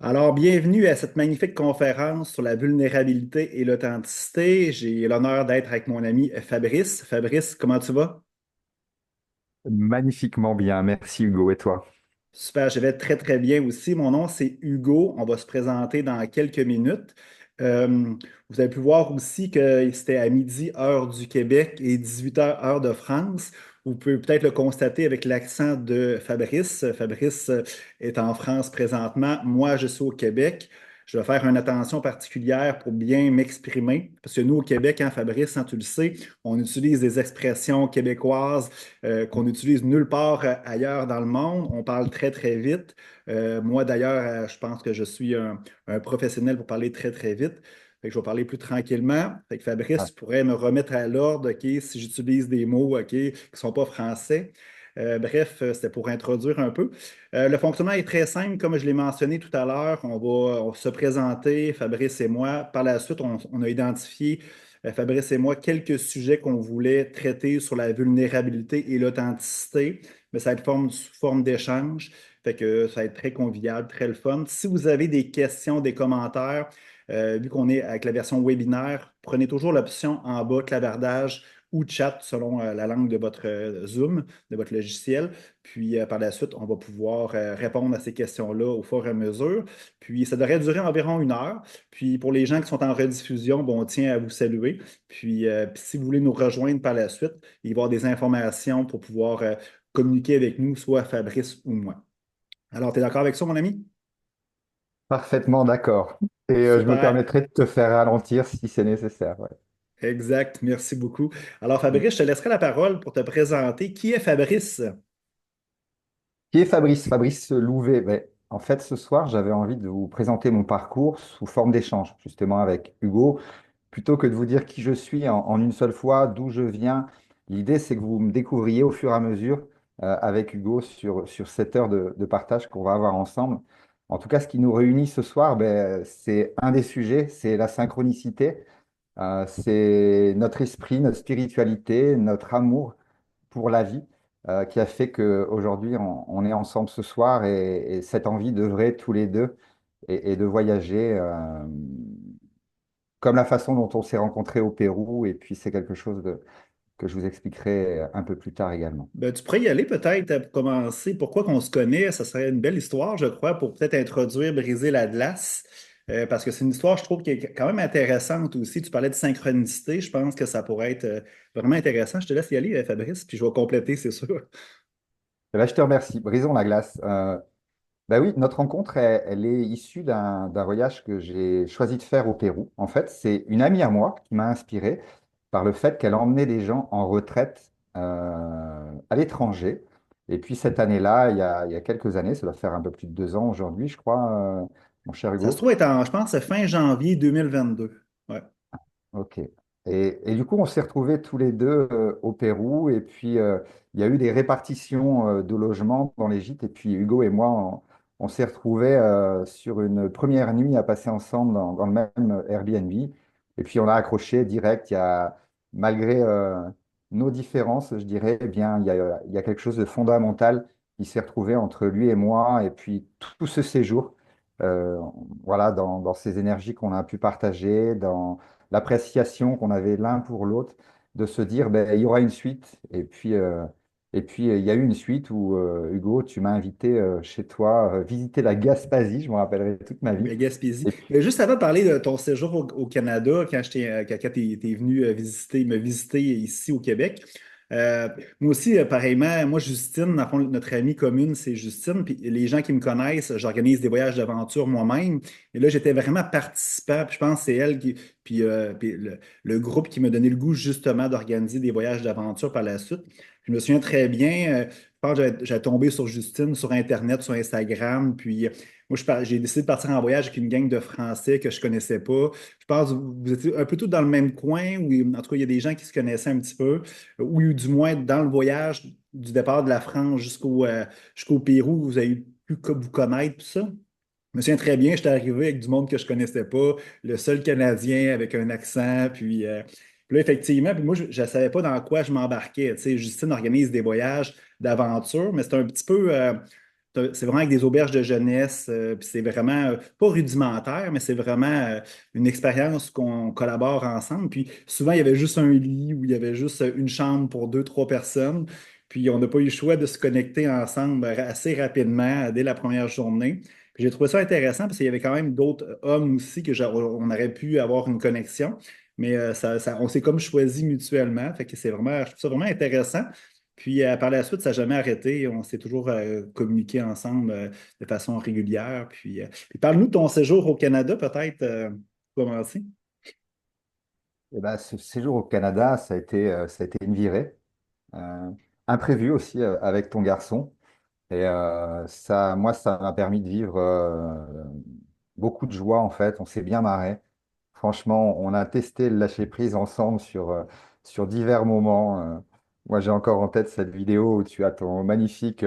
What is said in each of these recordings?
Alors, bienvenue à cette magnifique conférence sur la vulnérabilité et l'authenticité. J'ai l'honneur d'être avec mon ami Fabrice. Fabrice, comment tu vas? Magnifiquement bien, merci Hugo. Et toi? Super, je vais très très bien aussi. Mon nom, c'est Hugo. On va se présenter dans quelques minutes. Euh, Vous avez pu voir aussi que c'était à midi, heure du Québec, et 18 heures, heure de France. Vous pouvez peut-être le constater avec l'accent de Fabrice. Fabrice est en France présentement. Moi, je suis au Québec. Je vais faire une attention particulière pour bien m'exprimer. Parce que nous, au Québec, hein, Fabrice, hein, tu le sais, on utilise des expressions québécoises qu'on n'utilise nulle part ailleurs dans le monde. On parle très, très vite. Moi, d'ailleurs, je pense que je suis un professionnel pour parler très, très vite. Fait que je vais parler plus tranquillement. Fait que Fabrice, Ah, tu pourrais me remettre à l'ordre, OK, si j'utilise des mots, OK, qui ne sont pas français. Bref, c'était pour introduire un peu. Le fonctionnement est très simple, comme je l'ai mentionné tout à l'heure. On va se présenter, Fabrice et moi. Par la suite, on a identifié Fabrice et moi, quelques sujets qu'on voulait traiter sur la vulnérabilité et l'authenticité, mais ça va être sous forme d'échange. Fait que ça va être très convivial, très le fun. Si vous avez des questions, des commentaires, vu qu'on est avec la version webinaire, prenez toujours l'option en bas, clavardage ou chat selon la langue de votre Zoom, de votre logiciel. Puis par la suite, on va pouvoir répondre à ces questions-là au fur et à mesure. Puis ça devrait durer environ 1 heure. Puis pour les gens qui sont en rediffusion, bon, on tient à vous saluer. Puis si vous voulez nous rejoindre par la suite, il va y avoir des informations pour pouvoir communiquer avec nous, soit Fabrice ou moi. Alors, tu es d'accord avec ça, mon ami? parfaitement d'accord. Et je me Super. permettrai de te faire ralentir si c'est nécessaire. Ouais. Exact. Merci beaucoup. Alors, Mm. Fabrice, je te laisserai la parole pour te présenter. Qui est Fabrice? Qui est Fabrice? Fabrice Louvet. Ben, en fait, ce soir, j'avais envie de vous présenter mon parcours sous forme d'échange, justement avec Hugo. Plutôt que de vous dire qui je suis en une seule fois, d'où je viens, l'idée, c'est que vous me découvriez au fur et à mesure avec Hugo sur cette heure de partage qu'on va avoir ensemble. En tout cas, ce qui nous réunit ce soir, ben, c'est un des sujets, c'est la synchronicité. C'est notre esprit, notre spiritualité, notre amour pour la vie qui a fait qu'aujourd'hui, on est ensemble ce soir et cette envie d'œuvrer tous les deux et de voyager. Comme la façon dont on s'est rencontrés au Pérou, et puis c'est quelque chose que je vous expliquerai un peu plus tard également. Ben, tu pourrais y aller peut-être pour commencer. Pourquoi qu'on se connaît? Ça serait une belle histoire, je crois, pour peut-être introduire, briser la glace. Parce que c'est une histoire, je trouve, qui est quand même intéressante aussi. Tu parlais de synchronicité. Je pense que ça pourrait être vraiment intéressant. Je te laisse y aller, Fabrice, puis je vais compléter, c'est sûr. Et là, je te remercie. Brisons la glace. Ben oui, notre rencontre, elle est issue d'un voyage que j'ai choisi de faire au Pérou. En fait, c'est une amie à moi qui m'a inspiré par le fait qu'elle emmenait des gens en retraite à l'étranger. Et puis cette année-là, il y a quelques années, ça doit faire un peu plus de 2 ans aujourd'hui, je crois, mon cher Ça se Hugo. trouve être je pense, c'est fin janvier 2022. Ouais. Ok. Et du coup, on s'est retrouvés tous les deux au Pérou. Et puis, il y a eu des répartitions de logements dans les gîtes. Et puis, Hugo et moi, on s'est retrouvés sur une première nuit à passer ensemble dans le même Airbnb. Et puis, on a accroché direct. Malgré nos différences, je dirais, eh bien, il y a quelque chose de fondamental qui s'est retrouvé entre lui et moi. Et puis, tout ce séjour, euh, voilà, dans ces énergies qu'on a pu partager, dans l'appréciation qu'on avait l'un pour l'autre, de se dire, ben, il y aura une suite. Et puis, il y a eu une suite où, Hugo, tu m'as invité chez toi visiter la Gaspésie, je me rappellerai toute ma vie. La Gaspésie. Et puis, Mais juste avant de parler de ton séjour au Canada, quand t'es venu me visiter ici au Québec, moi aussi, pareillement, moi, Justine, dans le fond, notre amie commune, c'est Justine, puis les gens qui me connaissent, j'organise des voyages d'aventure moi-même, et là, j'étais vraiment participant, puis je pense que c'est elle puis le groupe qui m'a donné le goût, justement, d'organiser des voyages d'aventure par la suite. Je me souviens très bien, je pense que j'avais tombé sur Justine sur Internet, sur Instagram, puis moi, j'ai décidé de partir en voyage avec une gang de Français que je connaissais pas. Je pense que vous étiez un peu tous dans le même coin, ou en tout cas, il y a des gens qui se connaissaient un petit peu, ou du moins dans le voyage du départ de la France jusqu'au Pérou, vous avez pu vous connaître, tout ça. Je me souviens très bien, j'étais arrivé avec du monde que je connaissais pas, le seul Canadien avec un accent, puis là, effectivement, puis moi, je ne savais pas dans quoi je m'embarquais. Tu sais, Justine organise des voyages d'aventure, mais c'est un petit peu. c'est vraiment avec des auberges de jeunesse, puis c'est vraiment pas rudimentaire, mais c'est vraiment une expérience qu'on collabore ensemble. Puis souvent, il y avait juste un lit ou il y avait juste une chambre pour deux, trois personnes. Puis on n'a pas eu le choix de se connecter ensemble assez rapidement dès la première journée. Puis j'ai trouvé ça intéressant parce qu'il y avait quand même d'autres hommes aussi on aurait pu avoir une connexion. Mais on s'est comme choisi mutuellement. Fait que je trouve ça vraiment intéressant. Puis par la suite, ça n'a jamais arrêté. On s'est toujours communiqué ensemble de façon régulière. Puis parle-nous de ton séjour au Canada, peut-être, pour commencer. Et ben, ce séjour au Canada, ça a été une virée, euh, imprévue aussi avec ton garçon. Et ça, moi, ça m'a permis de vivre beaucoup de joie en fait. On s'est bien marré. Franchement, on a testé le lâcher prise ensemble sur divers moments. Moi, j'ai encore en tête cette vidéo où tu as ton magnifique,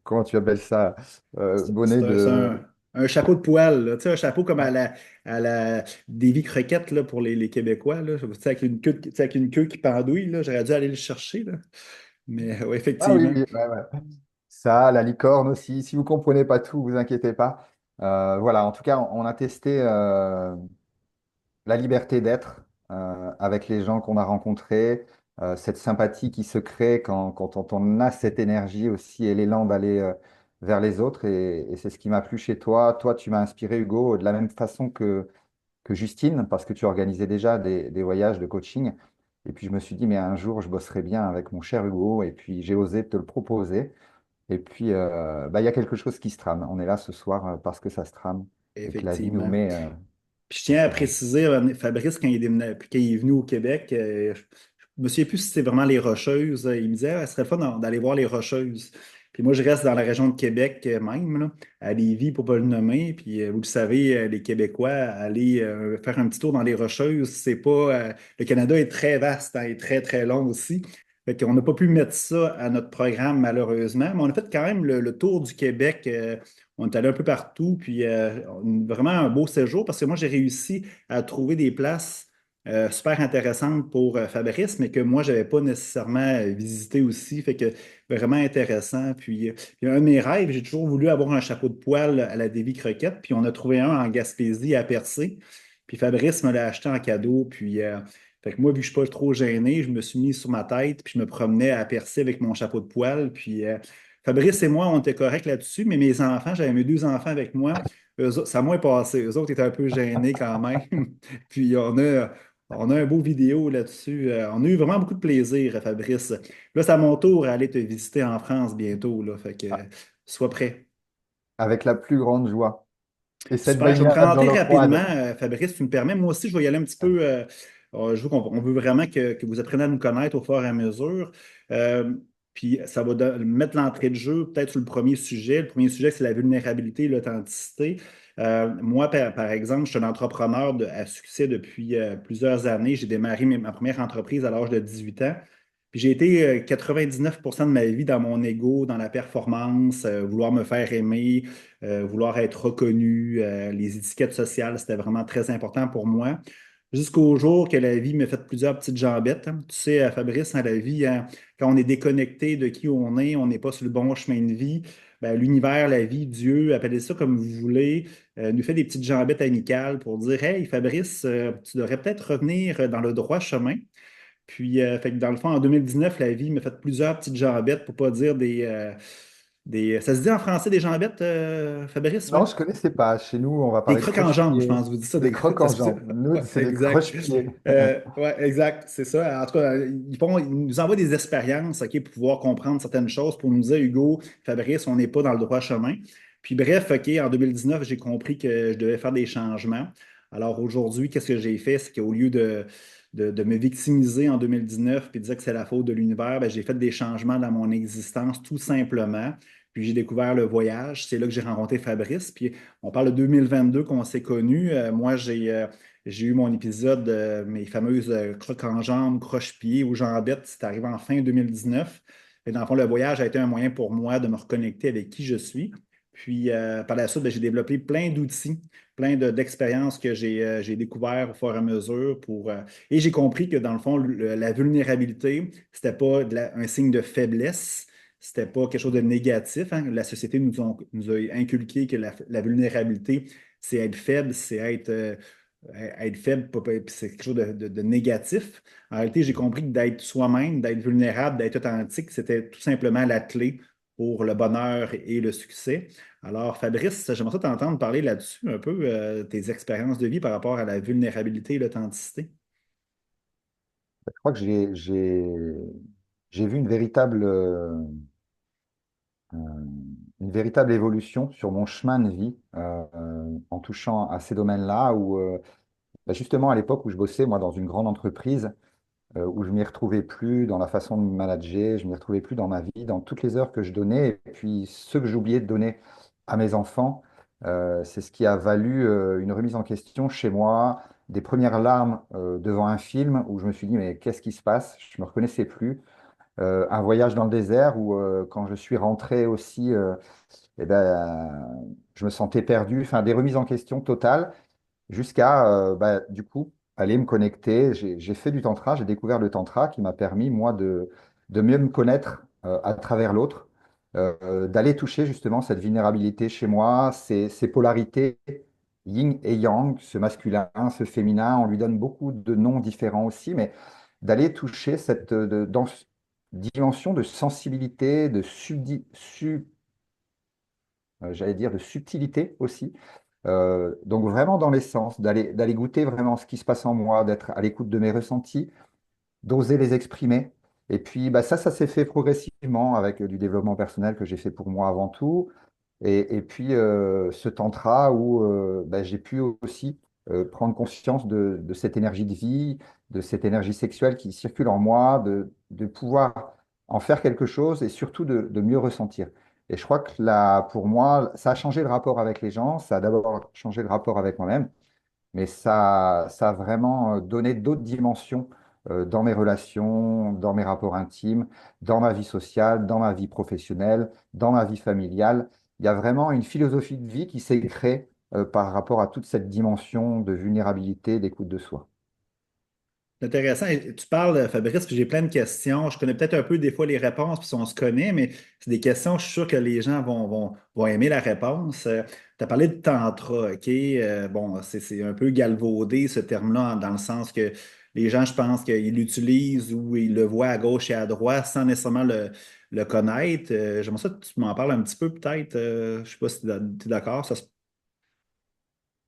comment tu appelles ça, bonnet C'est de. un chapeau de poil, là. Tu sais, un chapeau comme à la Davy Croquette là, pour les Québécois. Là. Tu sais, tu sais, avec une queue qui pendouille. Là. J'aurais dû aller le chercher. Là. Mais oui, Ah oui, effectivement. oui, ouais, ouais. Ça, la licorne aussi. Si vous comprenez pas tout, vous inquiétez pas. Voilà, en tout cas, on a testé la liberté d'être avec les gens qu'on a rencontrés, cette sympathie qui se crée quand on a cette énergie aussi et l'élan d'aller vers les autres. Et c'est ce qui m'a plu chez toi. Toi, tu m'as inspiré, Hugo, de la même façon que Justine, parce que tu organisais déjà des voyages de coaching. Et puis je me suis dit, mais un jour, je bosserai bien avec mon cher Hugo. Et puis j'ai osé te le proposer. Et puis, bah, il y a quelque chose qui se trame. On est là ce soir parce que ça se trame et que la vie nous Effectivement. met Puis je au tiens à travail. préciser, Fabrice, quand il est venu au Québec, je me souviens plus si c'est vraiment les Rocheuses. Il me disait, ah, ce serait le fun d'aller voir les Rocheuses. Puis moi, je reste dans la région de Québec même, là, à Lévis, pour ne pas le nommer. Puis vous le savez, les Québécois, aller faire un petit tour dans les Rocheuses, c'est pas. Le Canada est très vaste, hein, et très, très long aussi. Fait qu'on n'a pas pu mettre ça à notre programme, malheureusement. Mais on a fait quand même le tour du Québec. On est allé un peu partout, puis vraiment un beau séjour parce que moi, j'ai réussi à trouver des places super intéressantes pour Fabrice, mais que moi, je n'avais pas nécessairement visité aussi. Fait que vraiment intéressant. Puis un de mes rêves, j'ai toujours voulu avoir un chapeau de poil à la Davy Croquette, puis on a trouvé un en Gaspésie à Percé. Puis Fabrice me l'a acheté en cadeau. Fait que moi, vu que je ne suis pas trop gêné, je me suis mis sur ma tête, puis je me promenais à Percé avec mon chapeau de poil. Fabrice et moi, on était corrects là-dessus, mais mes enfants, j'avais mes deux enfants avec moi. Ça m'a passé. Eux autres étaient un peu gênés quand même. Puis on a un beau vidéo là-dessus. On a eu vraiment beaucoup de plaisir, Fabrice. Là, c'est à mon tour à aller te visiter en France bientôt. Là, fait que Ah, sois prêt. avec la plus grande joie. Et cette Super, je vais me baignade dans présenter l'eau rapidement, froide. Fabrice, tu me permets. Moi aussi, je vais y aller un petit peu. Je veux on veut vraiment que vous appreniez à nous connaître au fur et à mesure. Euh, Puis ça va mettre l'entrée de jeu peut-être sur le premier sujet. Le premier sujet, c'est la vulnérabilité et l'authenticité. Moi, par exemple, je suis un entrepreneur à succès depuis plusieurs années. J'ai démarré ma première entreprise à l'âge de 18 ans. Puis j'ai été 99% de ma vie dans mon ego, dans la performance, vouloir me faire aimer, vouloir être reconnu, les étiquettes sociales, c'était vraiment très important pour moi. Jusqu'au jour que la vie me fait plusieurs petites jambettes, hein. Tu sais, Fabrice, dans la vie, hein, quand on est déconnecté de qui on n'est pas sur le bon chemin de vie, ben, l'univers, la vie, Dieu, appelez ça comme vous voulez, nous fait des petites jambettes amicales pour dire, Hey, Fabrice, tu devrais peut-être revenir dans le droit chemin. Fait que dans le fond, en 2019, la vie m'a fait plusieurs petites jambettes, pour pas dire des. Ça se dit en français des jambettes, Fabrice, Non, ouais? je ne connaissais pas. Chez nous, on va Des parler de crocs en jambes, je croche-pied, pense. Vous dites ça, des des. crocs Ça en se dit. jambes. Nous, Ouais, c'est des exact. croche-pieds. Ouais, exact, c'est ça. En tout cas, ils nous envoient des expériences, OK, pour pouvoir comprendre certaines choses, pour nous dire, Hugo, Fabrice, on n'est pas dans le droit chemin. Puis bref, OK, en 2019, j'ai compris que je devais faire des changements. Alors aujourd'hui, qu'est-ce que j'ai fait? C'est qu'au lieu de me victimiser en 2019 puis de dire que c'est la faute de l'univers, ben, j'ai fait des changements dans mon existence tout simplement. Puis j'ai découvert le voyage. C'est là que j'ai rencontré Fabrice. Puis on parle de 2022 qu'on s'est connus. Moi, j'ai eu mon épisode de mes fameuses crocs en jambes, croche-pieds ou jambettes. C'est arrivé en fin 2019. Et dans le fond, le voyage a été un moyen pour moi de me reconnecter avec qui je suis. Puis par la suite, ben, j'ai développé plein d'outils, d'expériences que j'ai découvert au fur et à mesure et j'ai compris que dans le fond, la vulnérabilité, c'était pas un signe de faiblesse, c'était pas quelque chose de négatif, hein. La société nous a inculqué que la vulnérabilité, c'est être faible, c'est être faible, puis c'est quelque chose de négatif. En réalité, j'ai compris que d'être soi-même, d'être vulnérable, d'être authentique, c'était tout simplement la clé pour le bonheur et le succès. Alors, Fabrice, j'aimerais ça t'entendre parler là-dessus un peu, tes expériences de vie par rapport à la vulnérabilité et l'authenticité. Je crois que j'ai vu euh, une véritable évolution sur mon chemin de vie en touchant à ces domaines-là où, bah, justement, à l'époque où je bossais, moi, dans une grande entreprise, où je m'y retrouvais plus dans la façon de me manager, je m'y retrouvais plus dans ma vie, dans toutes les heures que je donnais, et puis ceux que j'oubliais de donner à mes enfants. C'est ce qui a valu une remise en question chez moi, des premières larmes devant un film où je me suis dit, mais qu'est-ce qui se passe? Je me reconnaissais plus. Un voyage dans le désert où, quand je suis rentré aussi, eh ben, je me sentais perdu. Enfin, des remises en question totales jusqu'à, bah, du coup, aller me connecter. J'ai fait du tantra, j'ai découvert le tantra qui m'a permis, moi, de mieux me connaître à travers l'autre, d'aller toucher justement cette vulnérabilité chez moi, ces polarités yin et yang, ce masculin, ce féminin. On lui donne beaucoup de noms différents aussi, mais d'aller toucher dans dimension de sensibilité, j'allais dire de subtilité aussi. Donc vraiment dans l'essence, d'aller goûter vraiment ce qui se passe en moi, d'être à l'écoute de mes ressentis, d'oser les exprimer. Et puis bah, ça s'est fait progressivement avec du développement personnel que j'ai fait pour moi avant tout. Et puis ce tantra où bah, j'ai pu aussi prendre conscience de cette énergie de vie, de cette énergie sexuelle qui circule en moi, de pouvoir en faire quelque chose et surtout de mieux ressentir. Et je crois que là, pour moi, ça a changé le rapport avec les gens, ça a d'abord changé le rapport avec moi-même, mais ça a vraiment donné d'autres dimensions dans mes relations, dans mes rapports intimes, dans ma vie sociale, dans ma vie professionnelle, dans ma vie familiale. Il y a vraiment une philosophie de vie qui s'est créée par rapport à toute cette dimension de vulnérabilité, d'écoute de soi. C'est intéressant. Et tu parles, Fabrice, puis j'ai plein de questions. Je connais peut-être un peu des fois les réponses, puis si on se connaît, mais c'est des questions, je suis sûr que les gens vont aimer la réponse. Tu as parlé de tantra, OK? Bon, c'est un peu galvaudé ce terme-là, dans le sens que les gens, je pense qu'ils l'utilisent ou ils le voient à gauche et à droite sans nécessairement le connaître. J'aimerais ça que tu m'en parles un petit peu, peut-être. Je ne sais pas si tu es d'accord.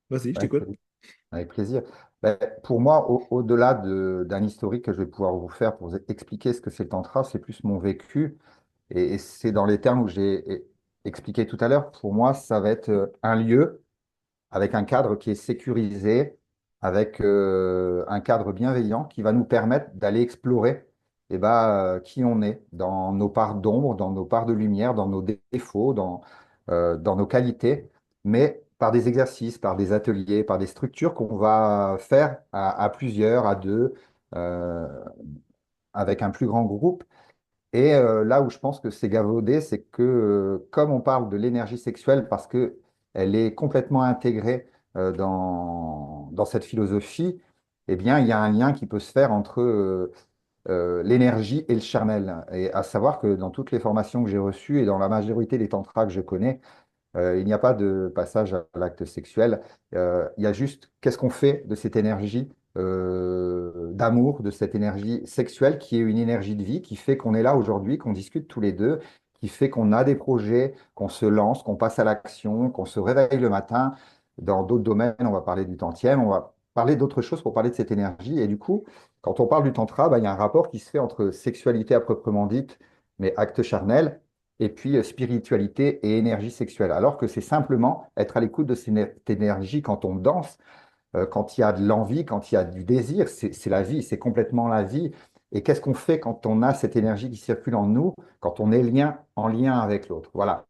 Vas-y, je Avec t'écoute. plaisir. Avec plaisir. Ben, pour moi, au-delà d'un historique que je vais pouvoir vous faire pour vous expliquer ce que c'est le tantra, c'est plus mon vécu. Et c'est dans les termes où j'ai expliqué tout à l'heure. Pour moi, ça va être un lieu avec un cadre qui est sécurisé, avec un cadre bienveillant qui va nous permettre d'aller explorer qui on est dans nos parts d'ombre, dans nos parts de lumière, dans nos défauts, dans nos qualités, mais par des exercices, par des ateliers, par des structures qu'on va faire à plusieurs, à deux, euh, avec un plus grand groupe. Et là où je pense que c'est galvaudé, c'est que comme on parle de l'énergie sexuelle parce que elle est complètement intégrée dans cette philosophie, eh bien, il y a un lien qui peut se faire entre l'énergie et le charnel. Et à savoir que dans toutes les formations que j'ai reçues et dans la majorité des tantras que je connais, il n'y a pas de passage à l'acte sexuel. Il y a juste qu'est-ce qu'on fait de cette énergie d'amour, de cette énergie sexuelle qui est une énergie de vie, qui fait qu'on est là aujourd'hui, qu'on discute tous les deux, qui fait qu'on a des projets, qu'on se lance, qu'on passe à l'action, qu'on se réveille le matin. Dans d'autres domaines, on va parler du tantième, on va parler d'autres choses pour parler de cette énergie. Et du coup, quand on parle du tantra, bah, il y a un rapport qui se fait entre sexualité à proprement dite, mais acte charnel et puis spiritualité et énergie sexuelle. Alors que c'est simplement être à l'écoute de cette énergie quand on danse, quand il y a de l'envie, quand il y a du désir, c'est la vie, c'est complètement la vie. Et qu'est-ce qu'on fait quand on a cette énergie qui circule en nous, quand on est en lien avec l'autre? Voilà.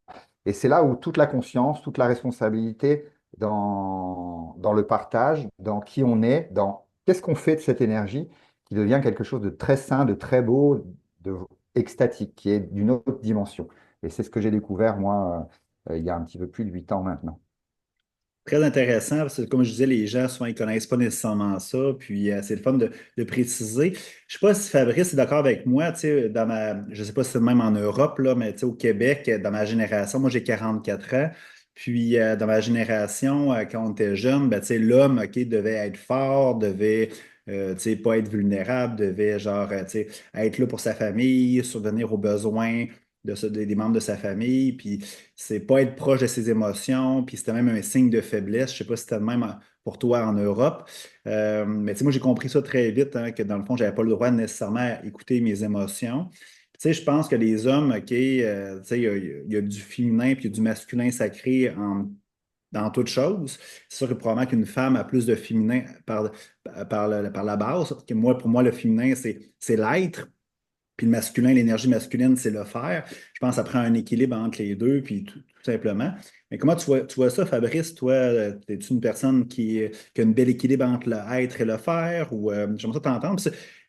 Et c'est là où toute la conscience, toute la responsabilité dans le partage, dans qui on est, dans qu'est-ce qu'on fait de cette énergie qui devient quelque chose de très sain, de très beau, de extatique, qui est d'une autre dimension. Et c'est ce que j'ai découvert, moi, il y a un petit peu plus de 8 ans maintenant. Très intéressant, parce que comme je disais, les gens, souvent, ils connaissent pas nécessairement ça, puis c'est le fun de préciser. Je sais pas si Fabrice est d'accord avec moi, tu sais, je sais pas si c'est même en Europe, là, mais tu sais, au Québec, dans ma génération, moi j'ai 44 ans, puis dans ma génération, quand on était jeune, ben, tu sais, l'homme, OK, devait être fort, devait, tu sais, pas être vulnérable, devait, genre, tu sais, être là pour sa famille, survenir aux besoins des membres de sa famille, puis c'est pas être proche de ses émotions, puis c'était même un signe de faiblesse. Je sais pas si c'était le même pour toi en Europe. Mais tu sais, moi, j'ai compris ça très vite, hein, que dans le fond, j'avais pas le droit nécessairement à écouter mes émotions. Tu sais, je pense que les hommes, OK, tu sais, il y a du féminin puis il y a du masculin sacré dans toute chose. C'est sûr que probablement qu'une femme a plus de féminin par la base. Pour moi, le féminin, c'est l'être. Puis le masculin, l'énergie masculine, c'est le faire. Je pense que ça prend un équilibre entre les deux, puis tout simplement. Mais comment tu vois ça, Fabrice? Toi, es-tu une personne qui a un bel équilibre entre le être et le faire? Ou j'aimerais ça t'entendre.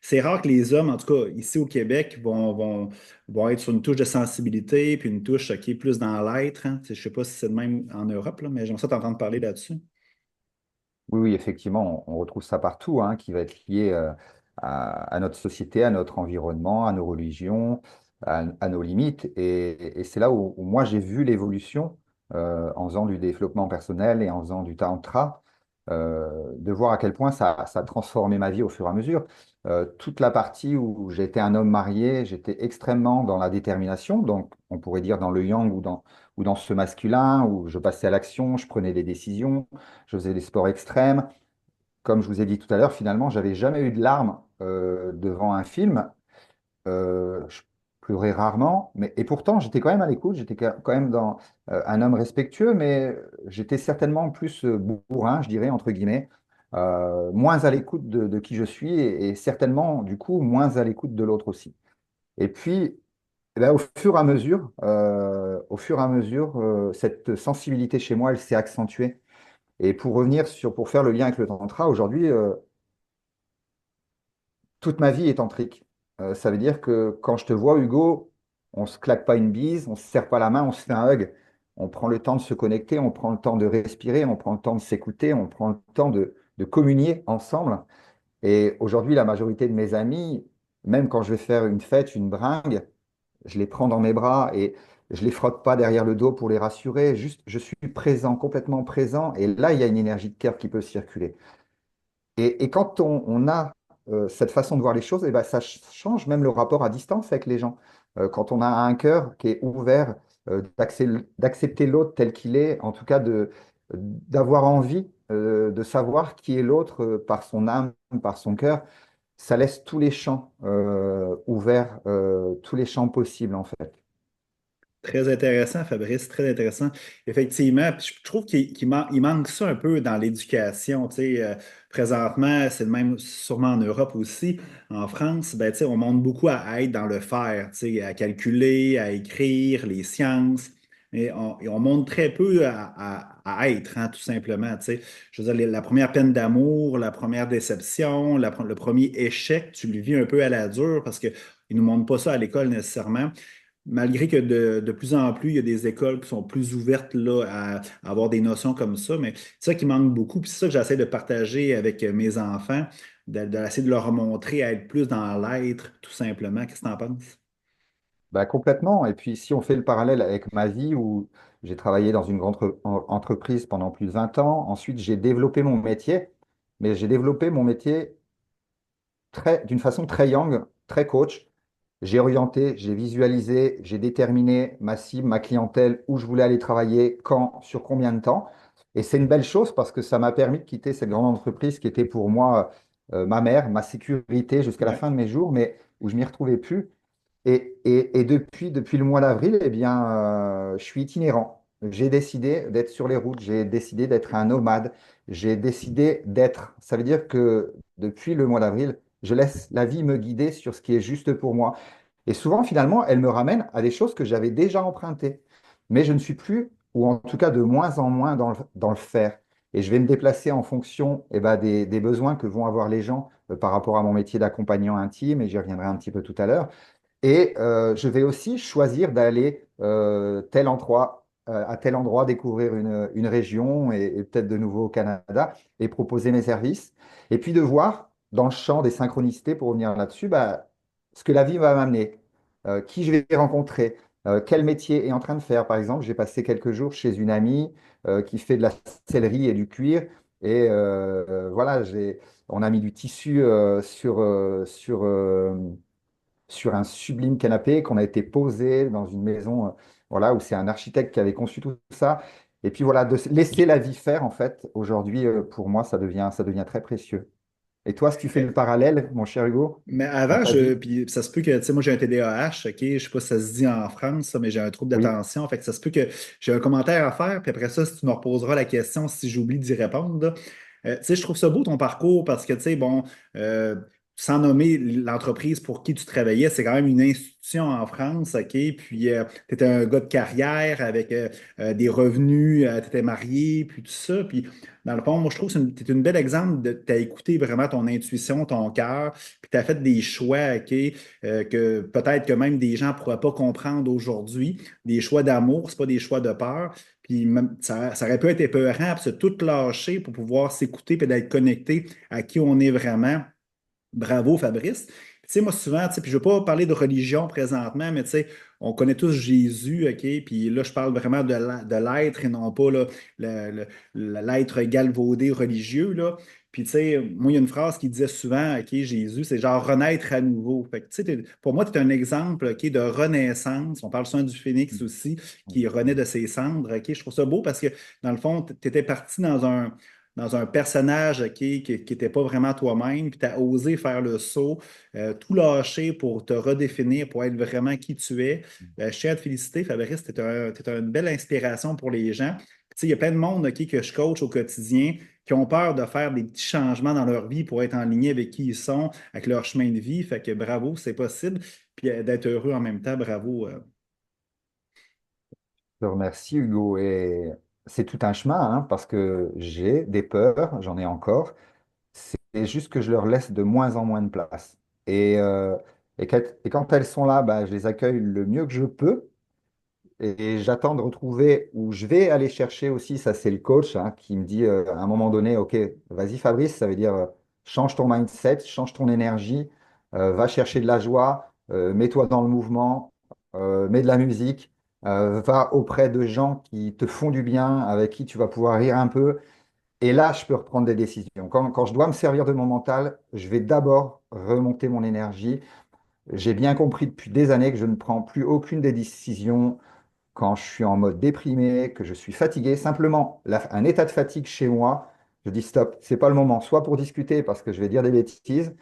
C'est rare que les hommes, en tout cas ici au Québec, vont être sur une touche de sensibilité, puis une touche qui est plus dans l'être, hein. Je ne sais pas si c'est le même en Europe, là, mais j'aimerais ça t'entendre parler là-dessus. Oui, oui, effectivement, on retrouve ça partout, hein, qui va être lié à notre société, à notre environnement, à nos religions, à nos limites. Et c'est là où moi j'ai vu l'évolution en faisant du développement personnel et en faisant du tantra, de voir à quel point ça a transformé ma vie au fur et à mesure. Toute la partie où j'étais un homme marié, j'étais extrêmement dans la détermination, donc on pourrait dire dans le yang ou dans ce masculin, où je passais à l'action, je prenais des décisions, je faisais des sports extrêmes. Comme je vous ai dit tout à l'heure, finalement, j'avais jamais eu de larmes devant un film. Je pleurais rarement, mais et pourtant j'étais quand même à l'écoute. J'étais quand même dans un homme respectueux, mais j'étais certainement plus bourrin, je dirais entre guillemets, moins à l'écoute de qui je suis et certainement du coup moins à l'écoute de l'autre aussi. Et puis, eh ben, au fur et à mesure, cette sensibilité chez moi, elle s'est accentuée. Et pour faire le lien avec le tantra, aujourd'hui, toute ma vie est tantrique. Ça veut dire que quand je te vois, Hugo, on se claque pas une bise, on se serre pas la main, on se fait un hug. On prend le temps de se connecter, on prend le temps de respirer, on prend le temps de s'écouter, on prend le temps de communier ensemble. Et aujourd'hui, la majorité de mes amis, même quand je vais faire une fête, une bringue, je les prends dans mes bras et je les frotte pas derrière le dos pour les rassurer. Juste, je suis présent, complètement présent. Et là, il y a une énergie de cœur qui peut circuler. Et quand on a cette façon de voir les choses, eh ben, ça change même le rapport à distance avec les gens. Quand on a un cœur qui est ouvert, d'accepter l'autre tel qu'il est, en tout cas d'avoir envie de savoir qui est l'autre par son âme, par son cœur, ça laisse tous les champs ouverts, tous les champs possibles en fait. Très intéressant, Fabrice, très intéressant. Effectivement, puis je trouve qu'il manque ça un peu dans l'éducation. Tu sais, présentement, c'est le même sûrement en Europe aussi. En France, ben, tu sais, on montre beaucoup à être dans le faire, tu sais, à calculer, à écrire, les sciences. Et on montre très peu à être, hein, tout simplement. Tu sais. Je veux dire, la première peine d'amour, la première déception, le premier échec, tu le vis un peu à la dure parce qu'ils ne nous montrent pas ça à l'école nécessairement. Malgré que de plus en plus, il y a des écoles qui sont plus ouvertes là, à avoir des notions comme ça, mais c'est ça qui manque beaucoup. Puis c'est ça que j'essaie de partager avec mes enfants, d'essayer de leur montrer à être plus dans l'être, tout simplement. Qu'est-ce que tu en penses? Bah, complètement. Et puis, si on fait le parallèle avec ma vie où j'ai travaillé dans une grande entreprise pendant plus de 20 ans, ensuite j'ai développé mon métier, mais j'ai développé mon métier d'une façon très yang, très coach. J'ai orienté, j'ai visualisé, j'ai déterminé ma cible, ma clientèle, où je voulais aller travailler, quand, sur combien de temps. Et c'est une belle chose parce que ça m'a permis de quitter cette grande entreprise qui était pour moi ma mère, ma sécurité jusqu'à la Ouais. fin de mes jours, mais où je m'y retrouvais plus. Et depuis le mois d'avril, eh bien, je suis itinérant. J'ai décidé d'être sur les routes, j'ai décidé d'être un nomade, j'ai décidé d'être. Ça veut dire que depuis le mois d'avril, je laisse la vie me guider sur ce qui est juste pour moi. Et souvent, finalement, elle me ramène à des choses que j'avais déjà empruntées. Mais je ne suis plus, ou en tout cas de moins en moins dans le faire. Et je vais me déplacer en fonction des besoins que vont avoir les gens par rapport à mon métier d'accompagnant intime, et j'y reviendrai un petit peu tout à l'heure. Et je vais aussi choisir d'aller tel endroit, à tel endroit, découvrir une région et peut-être de nouveau au Canada et proposer mes services. Et puis de voir dans le champ des synchronicités, pour revenir là-dessus, bah, ce que la vie va m'amener, qui je vais rencontrer, quel métier est en train de faire. Par exemple, j'ai passé quelques jours chez une amie qui fait de la sellerie et du cuir. Et voilà, on a mis du tissu sur un sublime canapé qu'on a été posé dans une maison voilà, où c'est un architecte qui avait conçu tout ça. Et puis voilà, de laisser la vie faire, en fait, aujourd'hui, pour moi, ça devient très précieux. Et toi, si tu fais le parallèle, mon cher Hugo, Mais dans avant, ta vie? puis ça se peut que, tu sais, moi j'ai un TDAH, OK, je sais pas si ça se dit en France, ça, mais j'ai un trouble Oui. d'attention, fait que ça se peut que j'ai un commentaire à faire, puis après ça, si tu me reposeras la question, si j'oublie d'y répondre, là. Tu sais, je trouve ça beau ton parcours parce que, tu sais, bon, euh, sans nommer l'entreprise pour qui tu travaillais, c'est quand même une institution en France, OK, puis tu étais un gars de carrière avec des revenus, tu étais marié, puis tout ça, puis dans le fond, moi, je trouve que tu es une belle exemple de, tu as écouté vraiment ton intuition, ton cœur, puis tu as fait des choix, OK, que peut-être que même des gens ne pourraient pas comprendre aujourd'hui, des choix d'amour, c'est pas des choix de peur. Puis même, ça aurait pu être épeurant, puis se tout lâcher pour pouvoir s'écouter et d'être connecté à qui on est vraiment. Bravo, Fabrice. Puis, tu sais, moi, souvent, tu sais, puis je ne veux pas parler de religion présentement, mais tu sais, on connaît tous Jésus, OK? Puis là, je parle vraiment de l'être et non pas là, le- l'être galvaudé religieux, là. Puis, tu sais, moi, il y a une phrase qui disait souvent, OK, Jésus, c'est genre renaître à nouveau. Fait que, tu sais, pour moi, tu es un exemple, OK, de renaissance. On parle souvent du phénix aussi, qui renaît de ses cendres, OK? Je trouve ça beau parce que, dans le fond, tu étais parti dans un personnage qui n'était pas vraiment toi-même, puis tu as osé faire le saut, tout lâcher pour te redéfinir, pour être vraiment qui tu es. Je tiens à te féliciter, Fabrice, tu es une belle inspiration pour les gens. Puis, tu sais, il y a plein de monde que je coach au quotidien qui ont peur de faire des petits changements dans leur vie pour être en ligne avec qui ils sont, avec leur chemin de vie. Fait que bravo, c'est possible. Puis d'être heureux en même temps, bravo. Je te remercie, Hugo. Et c'est tout un chemin, hein, parce que j'ai des peurs, j'en ai encore. C'est juste que je leur laisse de moins en moins de place. Et quand elles sont là, bah, je les accueille le mieux que je peux. Et j'attends de retrouver où je vais aller chercher aussi, ça c'est le coach hein, qui me dit à un moment donné, OK, vas-y Fabrice, ça veut dire change ton mindset, change ton énergie, va chercher de la joie, mets-toi dans le mouvement, mets de la musique, va auprès de gens qui te font du bien, avec qui tu vas pouvoir rire un peu. Et là, je peux reprendre des décisions. Quand je dois me servir de mon mental, je vais d'abord remonter mon énergie. J'ai bien compris depuis des années que je ne prends plus aucune des décisions quand je suis en mode déprimé, que je suis fatigué, simplement un état de fatigue chez moi, je dis stop, c'est pas le moment, soit pour discuter parce que je vais dire des bêtises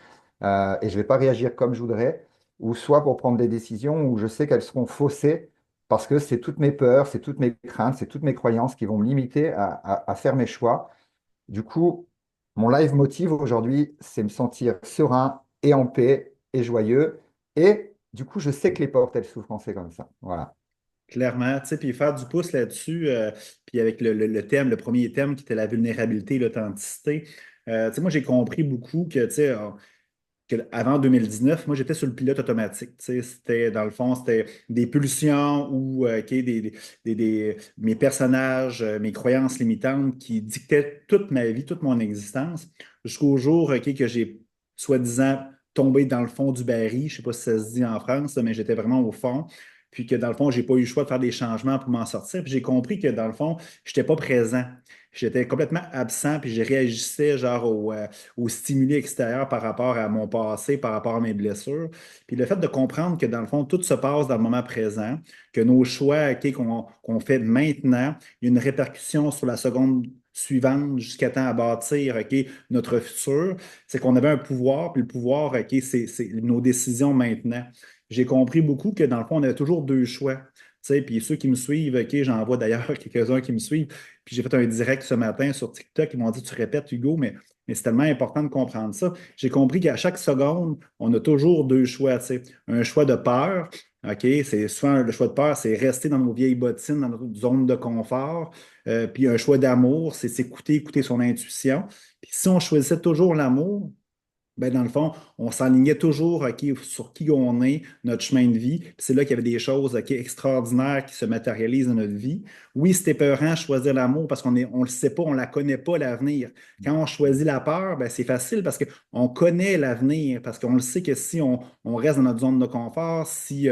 et je vais pas réagir comme je voudrais, ou soit pour prendre des décisions où je sais qu'elles seront faussées parce que c'est toutes mes peurs, c'est toutes mes craintes, c'est toutes mes croyances qui vont me limiter à faire mes choix. Du coup, mon live motive aujourd'hui, c'est me sentir serein et en paix et joyeux. Et du coup, je sais que les portes, elles s'ouvrent quand c'est comme ça. Voilà. Clairement, tu sais, puis faire du pouce là-dessus, puis avec le thème, le premier thème qui était la vulnérabilité et l'authenticité. Tu sais, moi, j'ai compris beaucoup que, tu sais, avant 2019, moi, j'étais sur le pilote automatique. Tu sais, c'était, dans le fond, c'était des pulsions ou OK, mes personnages, mes croyances limitantes qui dictaient toute ma vie, toute mon existence, jusqu'au jour, OK, que j'ai, soi-disant, tombé dans le fond du baril. Je ne sais pas si ça se dit en France, là, mais j'étais vraiment au fond. Puis que dans le fond, j'ai pas eu le choix de faire des changements pour m'en sortir. Puis j'ai compris que dans le fond, je n'étais pas présent. J'étais complètement absent, puis je réagissais genre aux stimuli extérieurs par rapport à mon passé, par rapport à mes blessures. Puis le fait de comprendre que dans le fond, tout se passe dans le moment présent, que nos choix OK, qu'on fait maintenant, il y a une répercussion sur la seconde suivante jusqu'à temps à bâtir OK, notre futur, c'est qu'on avait un pouvoir, puis le pouvoir, OK, c'est nos décisions maintenant. J'ai compris beaucoup que dans le fond, on avait toujours deux choix. Tu sais, puis ceux qui me suivent, OK, j'en vois d'ailleurs quelques-uns qui me suivent, puis j'ai fait un direct ce matin sur TikTok, ils m'ont dit, tu répètes, Hugo, mais c'est tellement important de comprendre ça. J'ai compris qu'à chaque seconde, on a toujours deux choix, tu sais. Un choix de peur, OK, c'est souvent le choix de peur, c'est rester dans nos vieilles bottines, dans notre zone de confort. Puis un choix d'amour, c'est s'écouter, écouter son intuition. Puis si on choisissait toujours l'amour, Ben, dans le fond, on s'enlignait toujours OK, sur qui on est, notre chemin de vie. Puis c'est là qu'il y avait des choses OK, extraordinaires qui se matérialisent dans notre vie. Oui, c'était peurant choisir l'amour parce on le sait pas, on ne la connaît pas l'avenir. Quand on choisit la peur, ben, c'est facile parce qu'on connaît l'avenir, parce qu'on le sait que si on reste dans notre zone de confort, si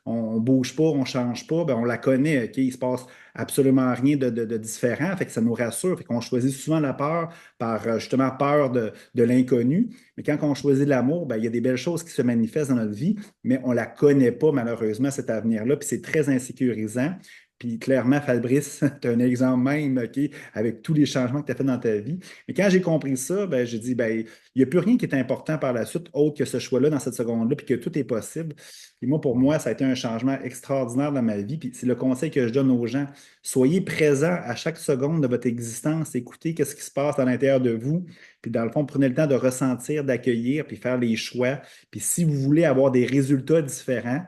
on ne bouge pas, on ne change pas, ben, on la connaît. OK? Il se passe absolument rien de différent. Fait que ça nous rassure. Fait qu'on choisit souvent la peur par justement peur de l'inconnu. Mais quand on choisit l'amour, ben, il y a des belles choses qui se manifestent dans notre vie, mais on ne la connaît pas malheureusement, cet avenir-là, puis c'est très insécurisant. Puis clairement, Fabrice, tu as un exemple même, OK, avec tous les changements que tu as fait dans ta vie. Mais quand j'ai compris ça, ben, j'ai dit, ben, il n'y a plus rien qui est important par la suite, autre que ce choix-là dans cette seconde-là, puis que tout est possible. Et moi, pour moi, ça a été un changement extraordinaire dans ma vie. Puis c'est le conseil que je donne aux gens. Soyez présents à chaque seconde de votre existence, écoutez qu'est-ce qui se passe à l'intérieur de vous. Puis dans le fond, prenez le temps de ressentir, d'accueillir, puis faire les choix. Puis si vous voulez avoir des résultats différents,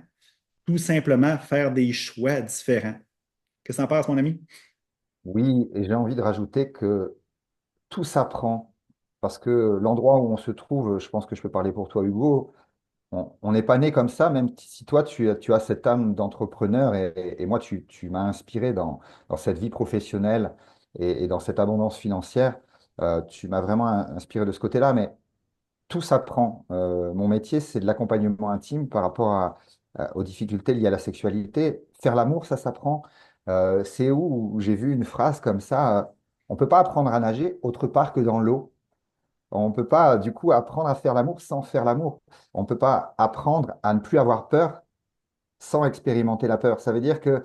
tout simplement faire des choix différents. Qu'est-ce que t'en penses, mon ami? Oui, et j'ai envie de rajouter que tout s'apprend, parce que l'endroit où on se trouve, je pense que je peux parler pour toi, Hugo, on n'est pas né comme ça, même si toi, tu as cette âme d'entrepreneur, et moi, tu m'as inspiré dans cette vie professionnelle et dans cette abondance financière. Tu m'as vraiment inspiré de ce côté-là, mais tout s'apprend. Mon métier, c'est de l'accompagnement intime par rapport aux difficultés liées à la sexualité. Faire l'amour, ça s'apprend. C'est où j'ai vu une phrase comme ça, on ne peut pas apprendre à nager autre part que dans l'eau. On ne peut pas, du coup, apprendre à faire l'amour sans faire l'amour. On ne peut pas apprendre à ne plus avoir peur sans expérimenter la peur. Ça veut dire qu'il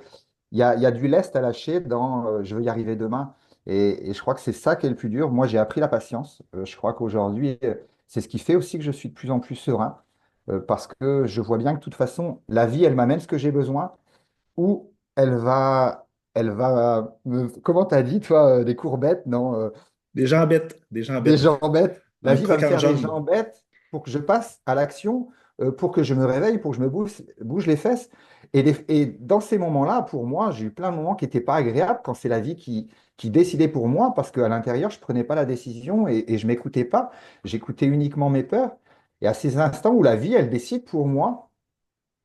y a du lest à lâcher dans je veux y arriver demain. Et je crois que c'est ça qui est le plus dur. Moi, j'ai appris la patience. Je crois qu'aujourd'hui, c'est ce qui fait aussi que je suis de plus en plus serein. Parce que je vois bien que de toute façon, la vie, elle m'amène ce que j'ai besoin ou elle va comment t'as dit, toi, des courbettes, non? Des gens bêtes, des gens Des bêtes. jambettes. La Un vie va croc me en faire des jambe. jambettes pour que je passe à l'action, pour que je me réveille, pour que je me bouge les fesses. Et dans ces moments-là, pour moi, j'ai eu plein de moments qui n'étaient pas agréables quand c'est la vie qui décidait pour moi, parce qu'à l'intérieur, je ne prenais pas la décision et je ne m'écoutais pas. J'écoutais uniquement mes peurs. Et à ces instants où la vie, elle décide pour moi,